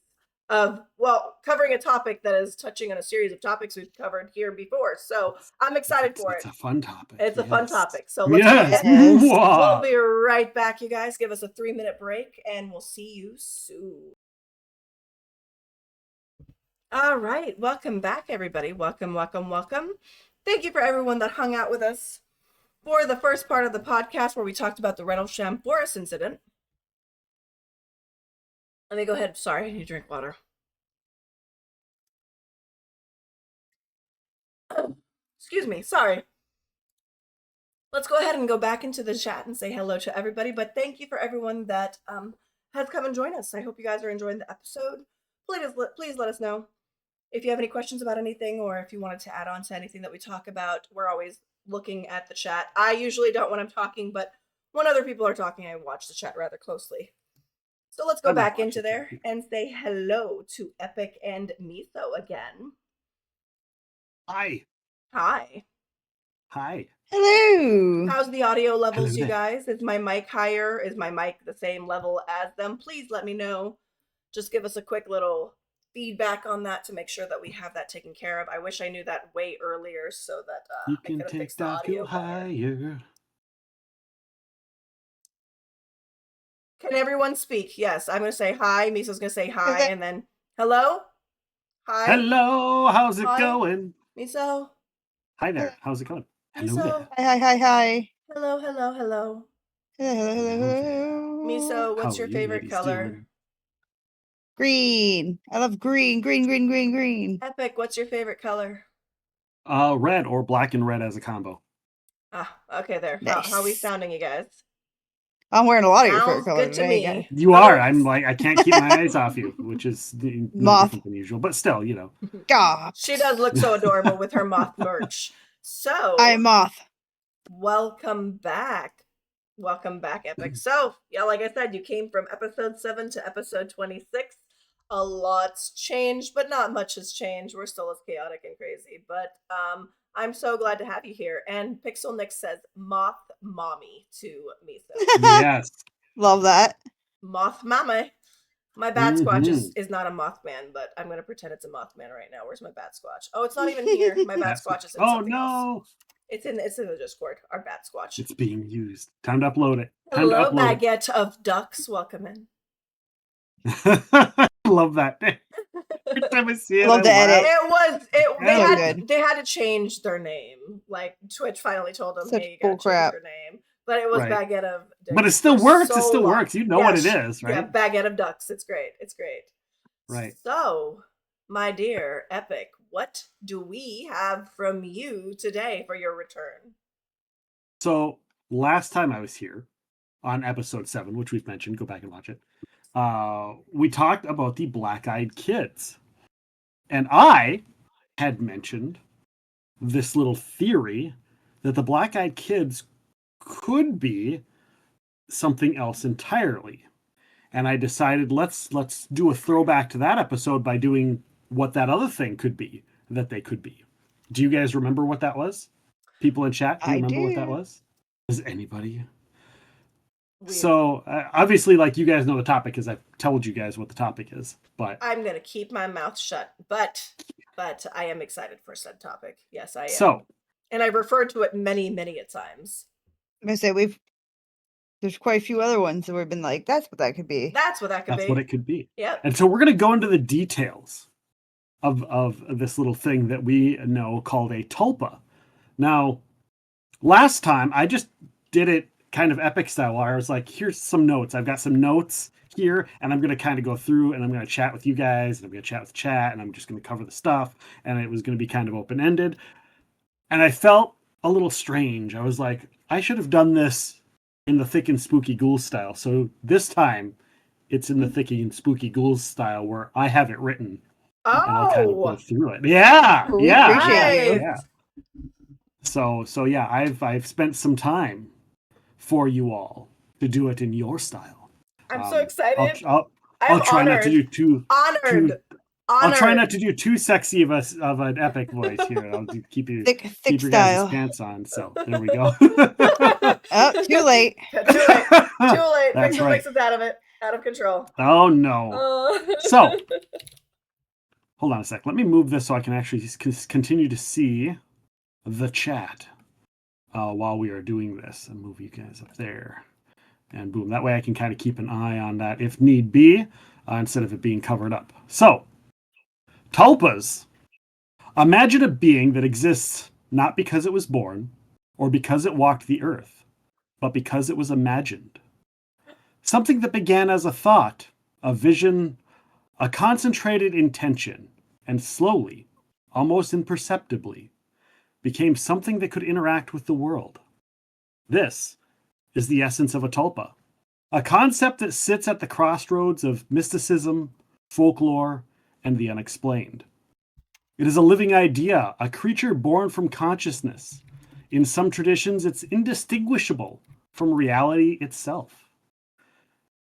of, well, covering a topic that is touching on a series of topics we've covered here before. So I'm excited for It's it. a fun topic. It's a fun yes. topic. So let's Yes. go ahead. We'll Mwah. be right back, you guys. Give us a 3-minute break, and we'll see you soon. All right, welcome back, everybody. Welcome, welcome, welcome. Thank you for everyone that hung out with us for the first part of the podcast where we talked about the Rendlesham Forest Incident. Let me go ahead. Sorry, I need to drink water. Excuse me, sorry. Let's go ahead and go back into the chat and say hello to everybody. But thank you for everyone that has come and joined us. I hope you guys are enjoying the episode. Please let us know if you have any questions about anything, or if you wanted to add on to anything that we talk about. We're always looking at the chat. I usually don't when I'm talking, but when other people are talking, I watch the chat rather closely. So let's go back into there and say hello to Epic and Meso again. Hi. Hi. Hi. Hello. How's the audio levels, Hello you there. guys? Is my mic higher? Is my mic the same level as them? Please let me know. Just give us a quick little feedback on that to make sure that we have that taken care of. I wish I knew that way earlier so that You I can could have take fixed the audio Daku better. higher. Can everyone speak? Yes, I'm going to say hi. Miso's going to say hi, and then hello? Hi? Hello, how's it Hi. going? Miso? Hi there, how's it going? Hello Miso? there. Hi, hi, hi, hi. Hello, hello, hello. Hello, hello, hello, hello. Miso, what's How your are you favorite ladies color? doing? Green. I love green, green, green, green, green. Epic, what's your favorite color? Red or black and red as a combo. Ah, okay, there. Nice. How are we sounding, you guys? I'm wearing a lot of your Sounds favorite colors good to today, me. guys. You are. I'm like, I can't keep my eyes off you, which is no Moth. different than usual, but still, you know. God. She does look so adorable with her moth merch. So, I am Moth. welcome back. Welcome back, Epic. So, yeah, like I said, you came from episode 7 to episode 26. A lot's changed, but not much has changed. We're still as chaotic and crazy. But I'm so glad to have you here. And Pixel Nick says Moth Mommy to Meso. Yes. Love that. Moth Mommy. My bat squatch is not a Mothman, but I'm going to pretend it's a Mothman right now. Where's my bat squatch? Oh, it's not even here. My bat squatch is in something else. It's in the Discord, our bat squatch. It's being used. Time to upload it. Hello, baguette of ducks. Welcome in. I love that. Every time I see it, Love the edit. They had to change their name. Like Twitch finally told them, Such hey, you gotta change your name. But it was baguette of ducks. But it still works. It still works. You know what it is, right? Yeah, baguette of ducks. It's great. It's great. Right. So, my dear Epic, what do we have from you today for your return? So last time I was here on episode 7, which we've mentioned, go back and watch it. We talked about the black-eyed kids. And I had mentioned this little theory that the black-eyed kids could be something else entirely. And I decided let's do a throwback to that episode by doing what that other thing could be, that they could be. Do you guys remember what that was? People in chat, do you remember what that was? Does anybody? So obviously, like, you guys know the topic because I've told you guys what the topic is. But I'm gonna keep my mouth shut. But I am excited for said topic. Yes, I am. So, and I've referred to it many a times. I'm gonna say there's quite a few other ones that we've been like, that's what that could be. That's what that could be. That's what it could be. Yep. And so we're gonna go into the details of this little thing that we know called a tulpa. Now, last time I just did it kind of epic style where I was like, here's some notes. I've got some notes here, and I'm going to kind of go through, and I'm going to chat with you guys, and I'm going to chat with chat, and I'm just going to cover the stuff, and it was going to be kind of open-ended. And I felt a little strange. I was like, I should have done this in the Thicc and Spooky Ghouls style. So this time, it's in the Thicc and Spooky Ghouls style where I have it written and I'll kind of go Oh, through it. Yeah, We yeah, appreciate you. yeah. So yeah, I've spent some time for you all to do it in your style. I'm so I'll excited. I'll, I'm I'll try not to do too honored. I'll try Honored. not to do too sexy of an epic voice here. I'll keep Thick your guys' style. pants on. So there we go. Oh, too late. Too late. Too late. That's Pixel right. Mix is out of it. Out of control. Oh no. Oh. So hold on a sec. Let me move this so I can actually continue to see the chat while we are doing this. And move you guys up there. And boom. That way I can kind of keep an eye on that if need be, instead of it being covered up. So, Tulpas. Imagine a being that exists not because it was born or because it walked the earth, but because it was imagined. Something that began as a thought, a vision, a concentrated intention, and slowly, almost imperceptibly, became something that could interact with the world. This is the essence of a tulpa, a concept that sits at the crossroads of mysticism, folklore, and the unexplained. It is a living idea, a creature born from consciousness. In some traditions, it's indistinguishable from reality itself.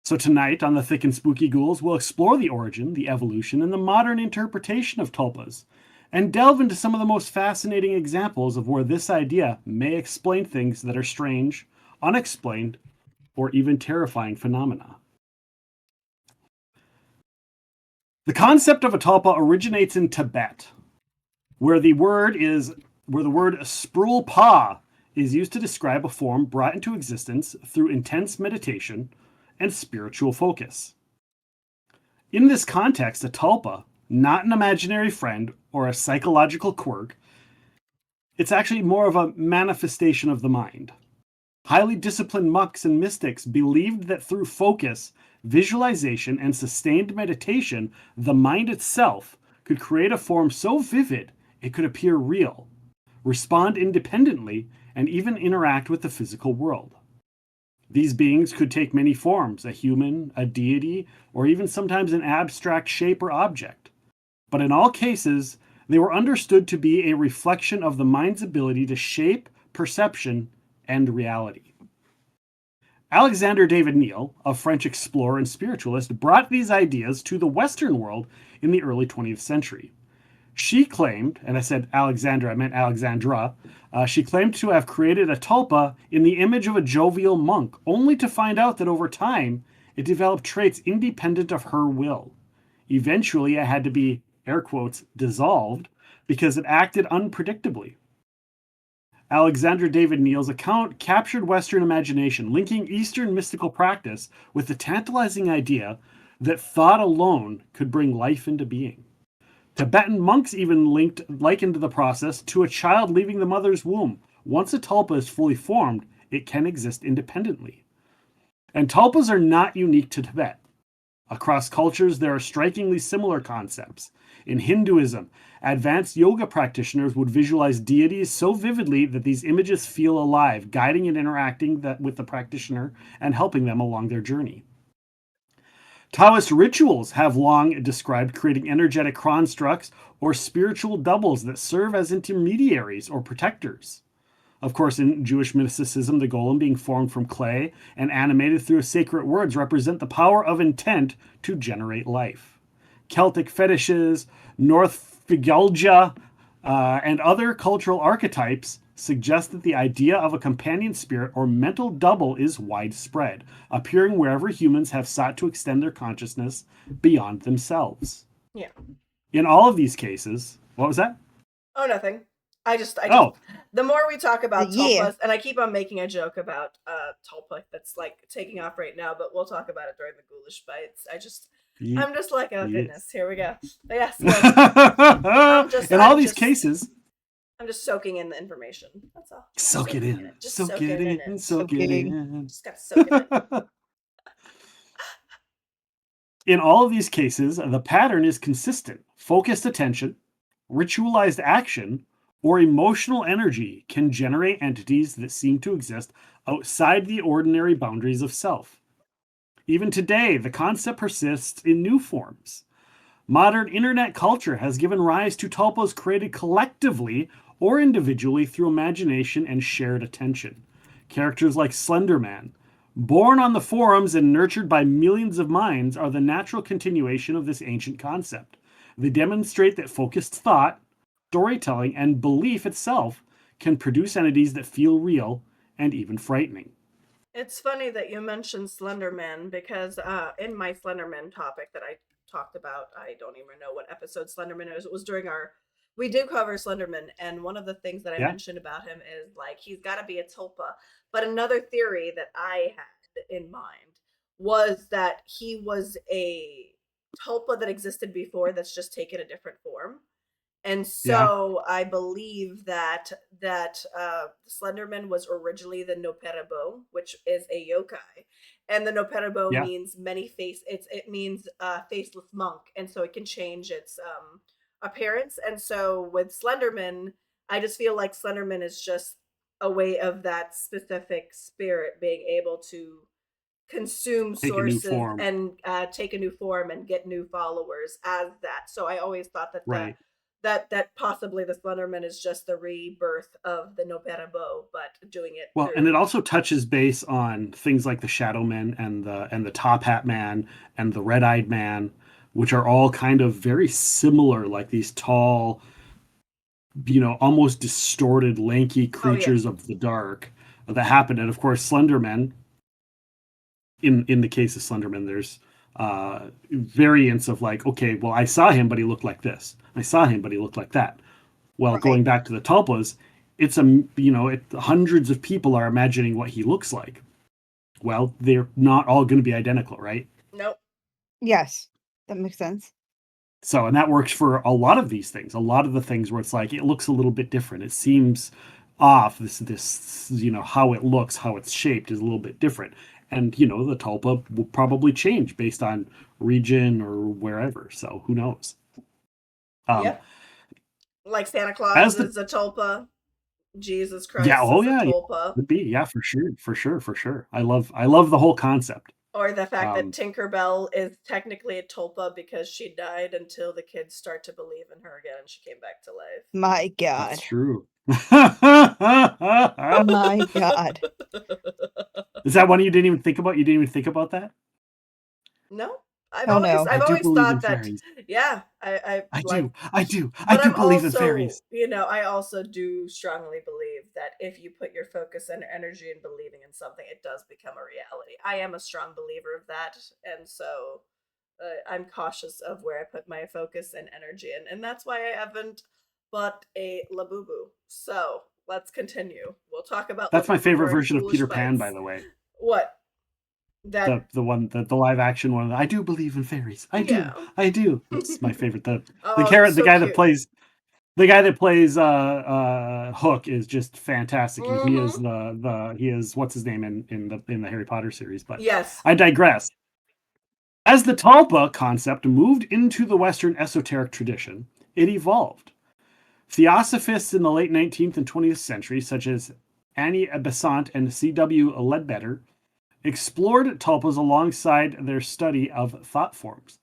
So tonight on the Thicc and Spooky Ghouls, we'll explore the origin, the evolution, and the modern interpretation of tulpas, and delve into some of the most fascinating examples of where this idea may explain things that are strange, unexplained, or even terrifying phenomena. The concept of a tulpa originates in Tibet, where the word sprulpa is used to describe a form brought into existence through intense meditation and spiritual focus. In this context, a tulpa, not an imaginary friend or a psychological quirk, it's actually more of a manifestation of the mind. Highly disciplined monks and mystics believed that through focus, visualization, and sustained meditation, the mind itself could create a form so vivid it could appear real, respond independently, and even interact with the physical world. These beings could take many forms, a human, a deity, or even sometimes an abstract shape or object. But in all cases, they were understood to be a reflection of the mind's ability to shape perception and reality. Alexander David Neal, a French explorer and spiritualist, brought these ideas to the Western world in the early 20th century. She claimed, and I said Alexandra, I meant Alexandra, she claimed to have created a tulpa in the image of a jovial monk, only to find out that over time, it developed traits independent of her will. Eventually, it had to be, air quotes, dissolved, because it acted unpredictably. Alexander David Neal's account captured Western imagination, linking Eastern mystical practice with the tantalizing idea that thought alone could bring life into being. Tibetan monks even likened the process to a child leaving the mother's womb. Once a tulpa is fully formed, it can exist independently. And tulpas are not unique to Tibet. Across cultures, there are strikingly similar concepts. In Hinduism, advanced yoga practitioners would visualize deities so vividly that these images feel alive, guiding and interacting with the practitioner and helping them along their journey. Taoist rituals have long described creating energetic constructs or spiritual doubles that serve as intermediaries or protectors. Of course, in Jewish mysticism, the golem being formed from clay and animated through sacred words represent the power of intent to generate life. Celtic fetishes, North Figulja, and other cultural archetypes suggest that the idea of a companion spirit or mental double is widespread, appearing wherever humans have sought to extend their consciousness beyond themselves. Yeah. In all of these cases, what was that? Oh, nothing. I just Oh. The more we talk about Yeah. tulpas, and I keep on making a joke about tulpa that's like taking off right now, but we'll talk about it during the Ghoulish Bites. I'm just like, oh goodness, here we go. Yes. In all these cases, I'm just soaking in the information. That's all. Soak it in. Just Soak it in. Soak it in. Just gotta soak it in. In all of these cases, the pattern is consistent. Focused attention, ritualized action, or emotional energy can generate entities that seem to exist outside the ordinary boundaries of self. Even today, the concept persists in new forms. Modern internet culture has given rise to tulpas created collectively or individually through imagination and shared attention. Characters like Slenderman, born on the forums and nurtured by millions of minds, are the natural continuation of this ancient concept. They demonstrate that focused thought, storytelling, and belief itself can produce entities that feel real and even frightening. It's funny that you mentioned Slenderman because in my Slenderman topic that I talked about, I don't even know what episode Slenderman is. It was during our we do cover Slenderman, and one of the things that I Yeah, mentioned about him is like he's got to be a tulpa. But another theory that I had in mind was that he was a tulpa that existed before that's just taken a different form. And yeah, so I believe that Slenderman was originally the Noperabo, which is a yokai, and the Noperabo yeah. means many face. It means faceless monk, and so it can change its appearance. And so with Slenderman, I just feel like Slenderman is just a way of that specific spirit being able to consume Take a new sources form. and take a new form and get new followers as that. So I always thought that Right. that possibly the Slenderman is just the rebirth of the Noperabo, but doing it Well, and it through. also touches base on things like the Shadow Men and the Top Hat Man and the Red Eyed Man, which are all kind of very similar, like these tall, almost distorted, lanky Oh yeah, creatures of the dark that happen. And of course, Slenderman. In the case of Slenderman, there's variants of like, okay, well, I saw him, but he looked like this. I saw him, but he looked like that. Well, Right. going back to the tulpas, hundreds of people are imagining what he looks like. Well, they're not all going to be identical, right? nope. Yes. That makes sense. So, and that works for a lot of these things. A lot of the things where it's like it looks a little bit different. It seems off. This how it looks, how it's shaped is a little bit different. And the tulpa will probably change based on region or wherever. So who knows? Um, Yep. Like Santa Claus as the is a tulpa. Jesus Yeah, Christ oh is a yeah, yeah, tulpa. would be, yeah, for sure, for sure, for sure. I love the whole concept. Or the fact that Um, Tinkerbell is technically a tulpa because she died until the kids start to believe in her again and she came back to life. My that's God. true. My God. Is that one you didn't even think about? You didn't even think about that? No, I've Oh always no. I I've do always believe in thought that. fairies. Yeah, I I like, do. I but do I'm believe in also, fairies. I also do strongly believe that if you put your focus and energy in believing in something, it does become a reality. I am a strong believer of that, and so I'm cautious of where I put my focus and energy in, and that's why I haven't bought a Labubu. So let's continue. We'll talk about That's my Labubu favorite during version of Foolish Peter Pan, by Bites. the way. What that? The live action one. I do believe in fairies. I do. Yeah. I do. That's my favorite. The Oh, it's carrot. The so guy that cute. plays the guy that plays Hook is just fantastic, and he is Mm-hmm. he is what's his name in the Harry Potter series. But Yes. I digress. As the Talpa concept moved into the Western esoteric tradition, it evolved. Theosophists in the late 19th and 20th centuries, such as Annie Besant and C.W. Ledbetter, explored tulpas alongside their study of thought forms.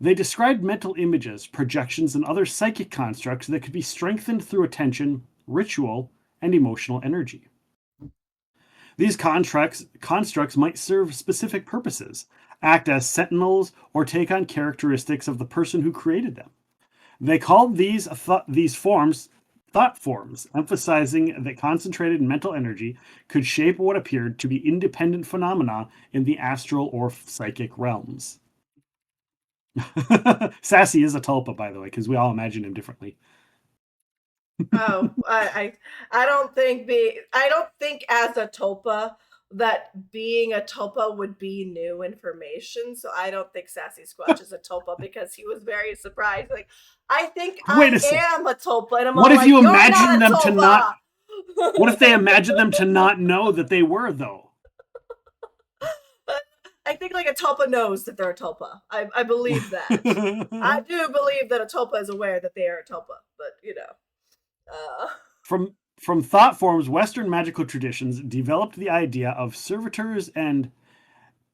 They described mental images, projections, and other psychic constructs that could be strengthened through attention, ritual, and emotional energy. These constructs might serve specific purposes, act as sentinels, or take on characteristics of the person who created them. They called these forms thought forms, emphasizing that concentrated mental energy could shape what appeared to be independent phenomena in the astral or psychic realms. Sassy is a tulpa, by the way, because we all imagine him differently. Oh, I don't think as a tulpa that being a tulpa would be new information. So I don't think Sassy Squatch is a tulpa because he was very surprised. Like, I think Wait I a second. am a tulpa, and I'm What all if like, you you're imagine not a them to not? tulpa. What if they imagine them to not know that they were, though? I think like a tulpa knows that they're a tulpa. I believe that. I do believe that a tulpa is aware that they are a tulpa, but uh, From thought forms, Western magical traditions developed the idea of servitors and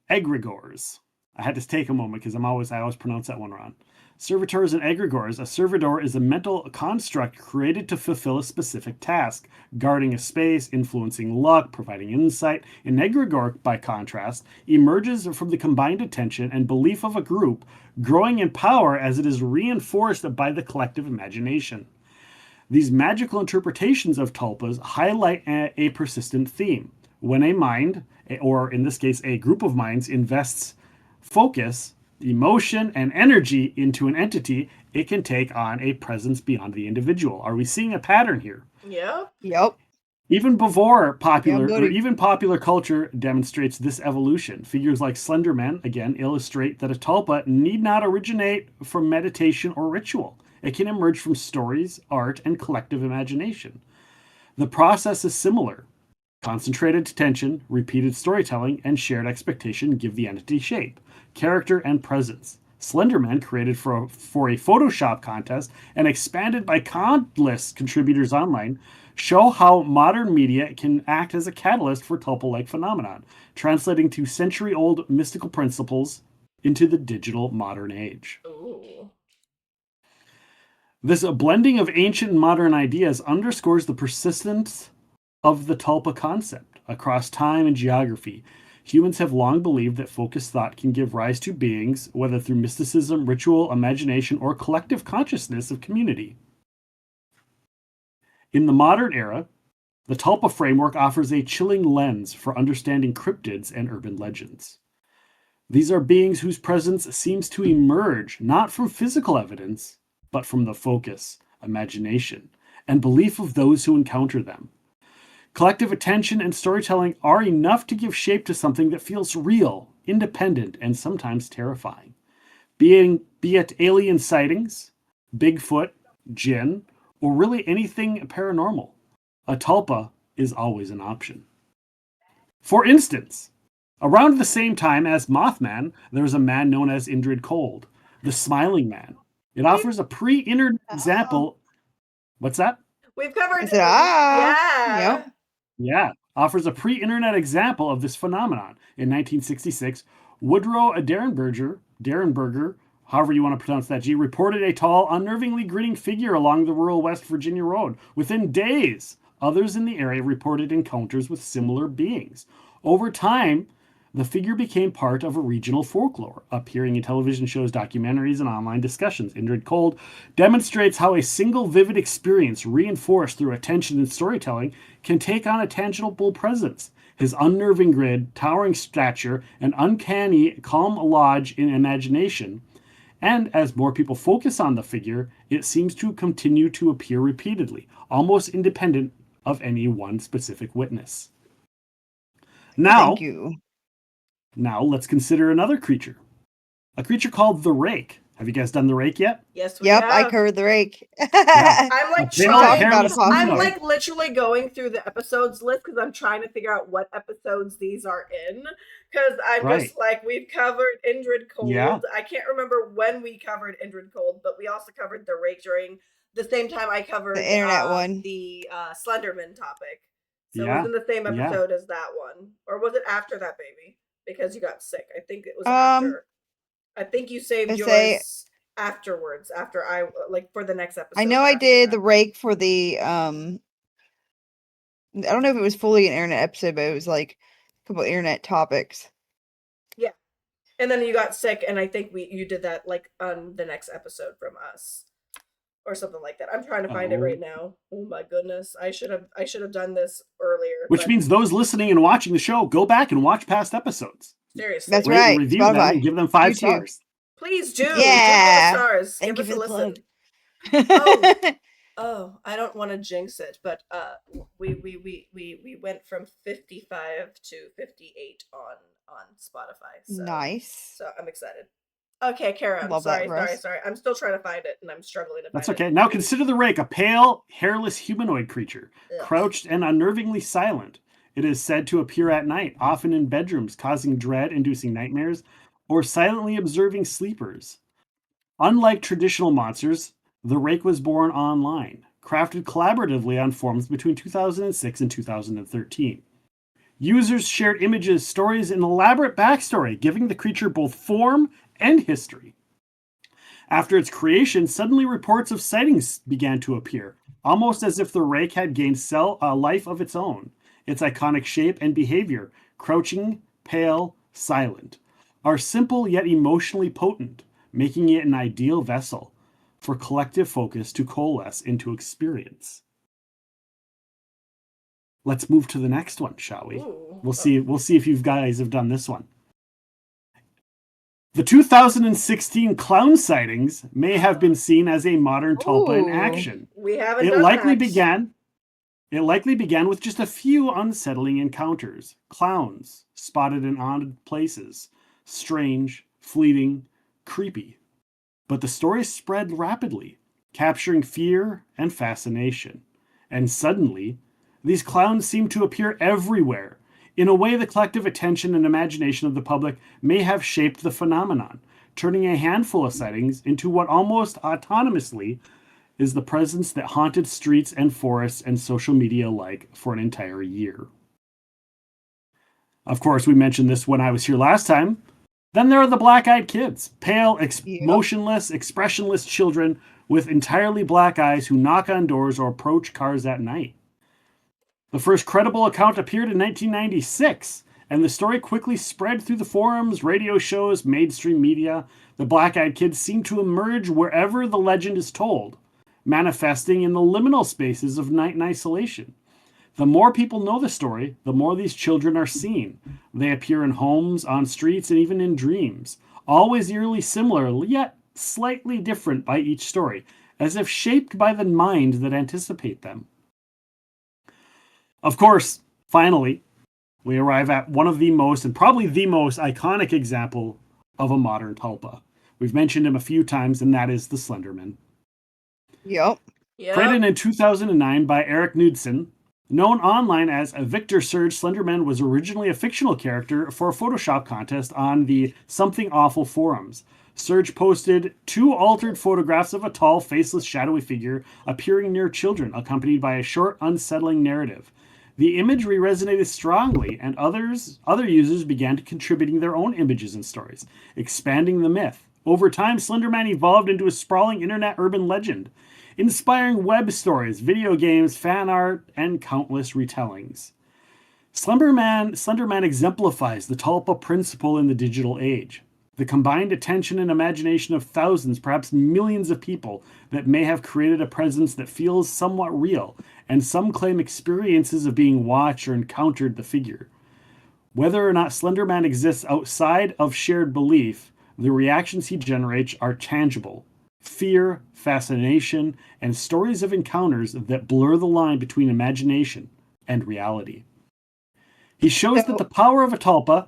egregores. I had to take a moment because I always pronounce that one wrong. Servitors and egregores. A servitor is a mental construct created to fulfill a specific task, guarding a space, influencing luck, providing insight. An egregore, by contrast, emerges from the combined attention and belief of a group, growing in power as it is reinforced by the collective imagination. These magical interpretations of tulpas highlight a persistent theme. When a mind, or in this case, a group of minds, invests focus, emotion, and energy into an entity, it can take on a presence beyond the individual. Are we seeing a pattern here? Yeah. Yep. Even before popular, Yeah, or buddy. even popular culture demonstrates this evolution. Figures like Slender Man, again, illustrate that a tulpa need not originate from meditation or ritual. It can emerge from stories, art, and collective imagination. The process is similar. Concentrated attention, repeated storytelling, and shared expectation give the entity shape, character, and presence. Slenderman, created for a Photoshop contest and expanded by countless contributors online, show how modern media can act as a catalyst for tulpa-like phenomenon, translating to century-old mystical principles into the digital modern age. Ooh. This blending of ancient and modern ideas underscores the persistence of the tulpa concept across time and geography. Humans have long believed that focused thought can give rise to beings, whether through mysticism, ritual, imagination, or collective consciousness of community. In the modern era, the tulpa framework offers a chilling lens for understanding cryptids and urban legends. These are beings whose presence seems to emerge not from physical evidence, but from the focus, imagination, and belief of those who encounter them. Collective attention and storytelling are enough to give shape to something that feels real, independent, and sometimes terrifying. Be it alien sightings, Bigfoot, Jinn, or really anything paranormal, a tulpa is always an option. For instance, around the same time as Mothman, there is a man known as Indrid Cold, the Smiling Man. It offers a pre-internet example. What's that? We've covered. I said, Yeah. Yep. Yeah, offers a pre-internet example of this phenomenon. In 1966, Woodrow Derenberger, however you want to pronounce that G, reported a tall, unnervingly grinning figure along the rural West Virginia road. Within days, others in the area reported encounters with similar beings. Over time, the figure became part of a regional folklore, appearing in television shows, documentaries, and online discussions. Indrid Cold demonstrates how a single vivid experience, reinforced through attention and storytelling, can take on a tangible presence. His unnerving grin, towering stature, and uncanny calm lodge in imagination. And as more people focus on the figure, it seems to continue to appear repeatedly, almost independent of any one specific witness. Thank you. Now let's consider another creature. A creature called the Rake. Have you guys done the Rake yet? Yes, we Yep, have. I covered the rake. I'm like They all trying. about it I'm possibly. like literally going through the episodes list because I'm trying to figure out what episodes these are in. Because I'm Right. just like, we've covered Indrid Cold. Yeah. I can't remember when we covered Indrid Cold, but we also covered the Rake during the same time I covered The internet one. the Slenderman topic. So it Yeah. was in the same Yeah. episode as that one, or was it after that, baby? Because you got sick. I think it was after. I think you saved I yours say- afterwards. After I like for the next episode. I know I after did that. the rake for the I don't know if it was fully an internet episode, but it was like a couple internet topics. Yeah. And then you got sick, and I think you did that like on the next episode from us. Or something like that. I'm trying to find it right now. Oh my goodness. I should have done this earlier. Which but means those listening and watching the show, go back and watch past episodes. seriously. That's Rate right. and review them Spotify. and give them 5 YouTube. stars. Please do. Yeah. Give us stars. And give give us it a a listen. plug. Oh, I don't want to jinx it, but we went from 55 to 58 on Spotify. So, Nice. So I'm excited. Okay, Kara, Love that sorry. for us. I'm still trying to find it, and I'm struggling to find That's it. okay. Now consider the Rake, a pale, hairless humanoid creature, Ugh. crouched and unnervingly silent. It is said to appear at night, often in bedrooms, causing dread, inducing nightmares, or silently observing sleepers. Unlike traditional monsters, the Rake was born online, crafted collaboratively on forums between 2006 and 2013. Users shared images, stories, and elaborate backstory, giving the creature both form and history. After its creation, suddenly reports of sightings began to appear, almost as if the rake had gained a life of its own. Its iconic shape and behavior, crouching, pale, silent, are simple yet emotionally potent, making it an ideal vessel for collective focus to coalesce into experience. Let's move to the next one, shall we? Ooh. We'll see if you guys have done this one. The 2016 clown sightings may have been seen as a modern tulpa in Ooh. action. We haven't It done likely that. began with just a few unsettling encounters. Clowns spotted in odd places, strange, fleeting, creepy. But the story spread rapidly, capturing fear and fascination. And suddenly, these clowns seemed to appear everywhere. In a way, the collective attention and imagination of the public may have shaped the phenomenon, turning a handful of sightings into what almost autonomously is the presence that haunted streets and forests and social media alike for an entire year. Of course, we mentioned this when I was here last time. Then there are the black-eyed kids, pale, motionless, expressionless children with entirely black eyes who knock on doors or approach cars at night. The first credible account appeared in 1996, and the story quickly spread through the forums, radio shows, mainstream media. The black-eyed kids seem to emerge wherever the legend is told, manifesting in the liminal spaces of night and isolation. The more people know the story, the more these children are seen. They appear in homes, on streets, and even in dreams, always eerily similar, yet slightly different by each story, as if shaped by the mind that anticipate them. Of course, finally, we arrive at one of the most, and probably the most iconic example of a modern tulpa. We've mentioned him a few times, and that is the Slenderman. Yep. Created in 2009 by Eric Knudsen, known online as Victor Surge, Slenderman was originally a fictional character for a Photoshop contest on the Something Awful forums. Surge posted 2 altered photographs of a tall, faceless, shadowy figure appearing near children, accompanied by a short, unsettling narrative. The imagery resonated strongly, and other users began contributing their own images and stories, expanding the myth. Over time, Slenderman evolved into a sprawling internet urban legend, inspiring web stories, video games, fan art, and countless retellings. Slenderman exemplifies the tulpa principle in the digital age. The combined attention and imagination of thousands, perhaps millions of people that may have created a presence that feels somewhat real, and some claim experiences of being watched or encountered the figure. Whether or not Slenderman exists outside of shared belief, the reactions he generates are tangible. Fear, fascination, and stories of encounters that blur the line between imagination and reality. He shows that the power of a tulpa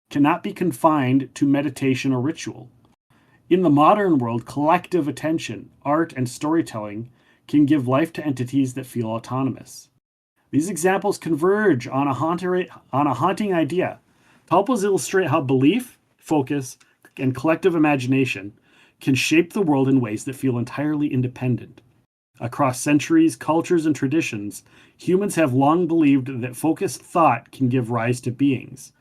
cannot be confined to meditation or ritual. In the modern world, collective attention, art, and storytelling can give life to entities that feel autonomous. These examples converge on a haunting idea. Tulpas illustrate how belief, focus, and collective imagination can shape the world in ways that feel entirely independent. Across centuries, cultures, and traditions, humans have long believed that focused thought can give rise to beings.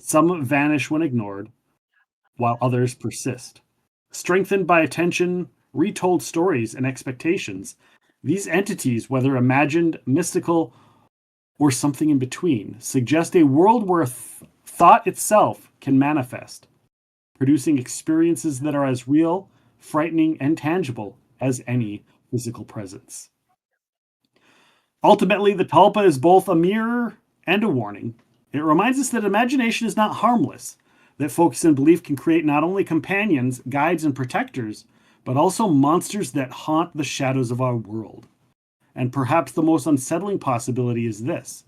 Some vanish when ignored, while others persist. Strengthened by attention, retold stories, and expectations, these entities, whether imagined, mystical, or something in between, suggest a world where thought itself can manifest, producing experiences that are as real, frightening, and tangible as any physical presence. Ultimately, the tulpa is both a mirror and a warning. It reminds us that imagination is not harmless, that focus and belief can create not only companions, guides, and protectors, but also monsters that haunt the shadows of our world. And perhaps the most unsettling possibility is this.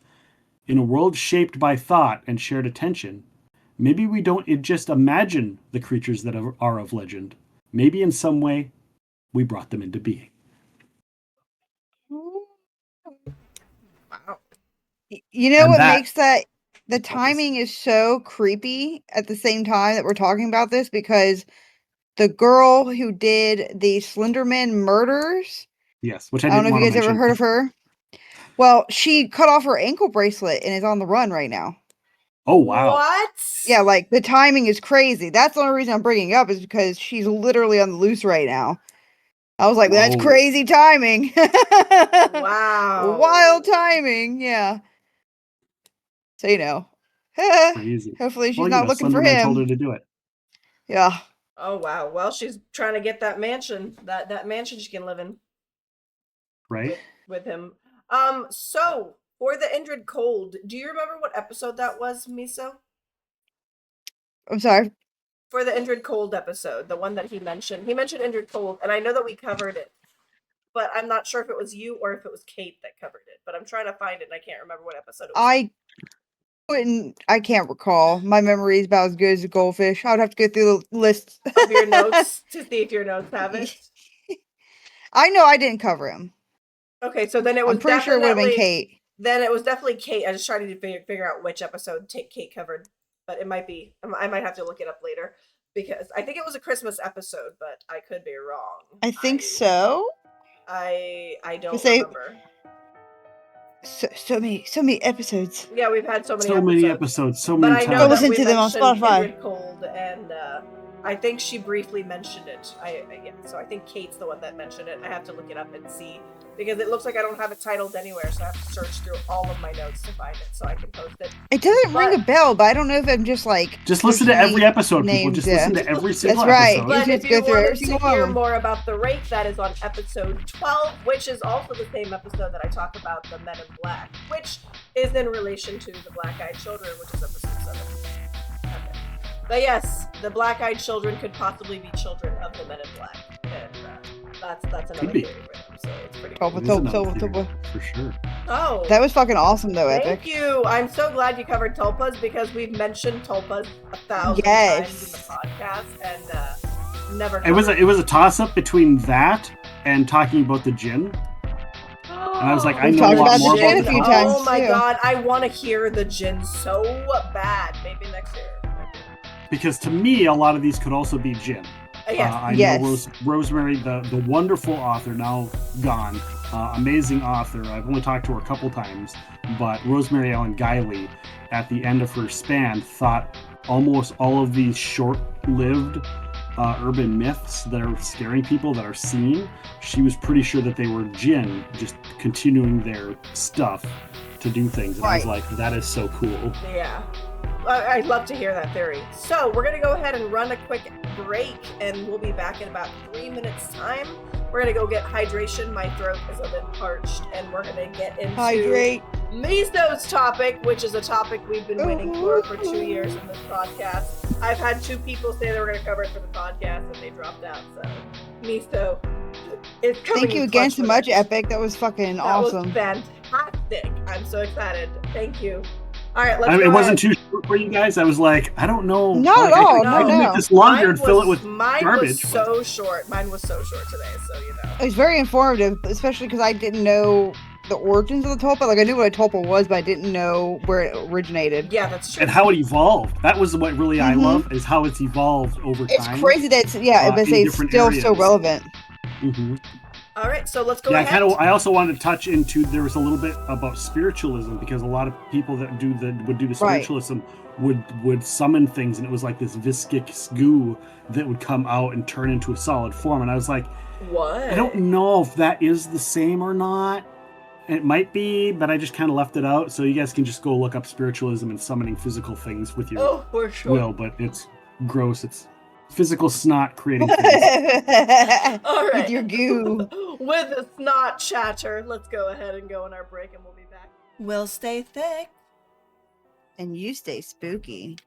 In a world shaped by thought and shared attention, maybe we don't just imagine the creatures that are of legend. Maybe in some way, we brought them into being. Wow. You know And what that- makes that the timing is so creepy at the same time that we're talking about this? Because the girl who did the Slenderman murders, Yes, which I don't didn't know if want you to guys ever mention. heard of her. Well, she cut off her ankle bracelet and is on the run right now. Oh wow. What? Yeah, like the timing is crazy. That's the only reason I'm bringing it up is because she's literally on the loose right now. I was like, that's Whoa. crazy timing. Wow. Wild timing. Yeah. So, you know. Crazy. Hopefully she's Well, not looking for Slenderman told her him. to do it. Yeah. Oh wow. Well, she's trying to get that mansion. That mansion she can live in. Right? With him. So for the Indrid Cold, do you remember what episode that was, Meso? I'm sorry. For the Indrid Cold episode, the one that he mentioned. He mentioned Indrid Cold, and I know that we covered it, but I'm not sure if it was you or if it was Kate that covered it. But I'm trying to find it, and I can't remember what episode it was. I can't recall. My memory is about as good as a goldfish. I would have to go through the list Of your notes to see if your notes have it. I know I didn't cover him. Okay, so then it was I'm pretty sure it would have been Kate. Then it was definitely Kate. I just tried to figure out which episode Kate covered, but it might be. I might have to look it up later because I think it was a Christmas episode, but I could be wrong. I think so. I don't remember. So many episodes. Yeah, we've had so many episodes. So but many I know times. Go listen to them on Spotify. Indrid Cold, and I think she briefly mentioned it. Yeah, so I think Kate's the one that mentioned it. I have to look it up and see because it looks like I don't have it titled anywhere, so I have to search through all of my notes to find it so I can post it. It doesn't ring a bell, but I don't know if I'm just like just listen to every episode, people. Just listen to every single episode. But if you wanted to hear more about the rake, that is on episode 12, which is also the same episode that I talk about the Men in Black, which is in relation to the Black-Eyed Children, which is episode 7. Okay. But yes, the Black-Eyed Children could possibly be children of the Men in Black, and that's another theory for them. So it's pretty cool. For sure. Oh, that was fucking awesome, though. Thank Epic. you. I'm so glad you covered Tulpas because we've mentioned Tulpas 1,000 times in the podcast and never. It was a toss up between that and talking about the Jinn. And I was like, I know a lot more about a few times. Oh my god, I want to hear the Jinn so bad. Maybe next year. Because to me, a lot of these could also be Jinn. Yes. I know Rosemary, the wonderful author, now gone, amazing author. I've only talked to her a couple times, but Rosemary Ellen Guiley, at the end of her span, thought almost all of these short-lived urban myths that are scaring people, that are seen, she was pretty sure that they were Jinn, just continuing their stuff to do things. And I was like, that is so cool. Yeah. I'd love to hear that theory. So we're going to go ahead and run a quick break, and we'll be back in about 3 minutes' time. We're going to go get hydration. My throat is a bit parched, and we're going to get into Meso's topic, which is a topic we've been waiting for 2 years in this podcast. I've had 2 people say they were going to cover it for the podcast, and they dropped out. So Meso is coming. Thank you again so much, Epic. That was fucking awesome. That was fantastic. I'm so excited. Thank you. All right, let's go it ahead. wasn't too short for you guys. I was like, I don't know. Not at all. I can make this longer and fill it with mine garbage. Was so short. Mine was so short today, so you know. It was very informative, especially because I didn't know the origins of the tulpa. Like, I knew what a tulpa was, but I didn't know where it originated. Yeah, that's true. And how it evolved. That was what really I love, is how it's evolved over time. It's crazy that it's, it's still areas. so relevant. Mm-hmm. All right, so let's go ahead. I also wanted to touch into, there was a little bit about spiritualism, because a lot of people that would do the spiritualism would summon things, and it was like this viscous goo that would come out and turn into a solid form. And I was like, what? I don't know if that is the same or not. It might be, but I just kind of left it out. So you guys can just go look up spiritualism and summoning physical things with your will, but it's gross. It's physical snot creating things. All right. With your goo. With the snot chatter, let's go ahead and go on our break, and we'll be back. We'll stay thick. And you stay spooky.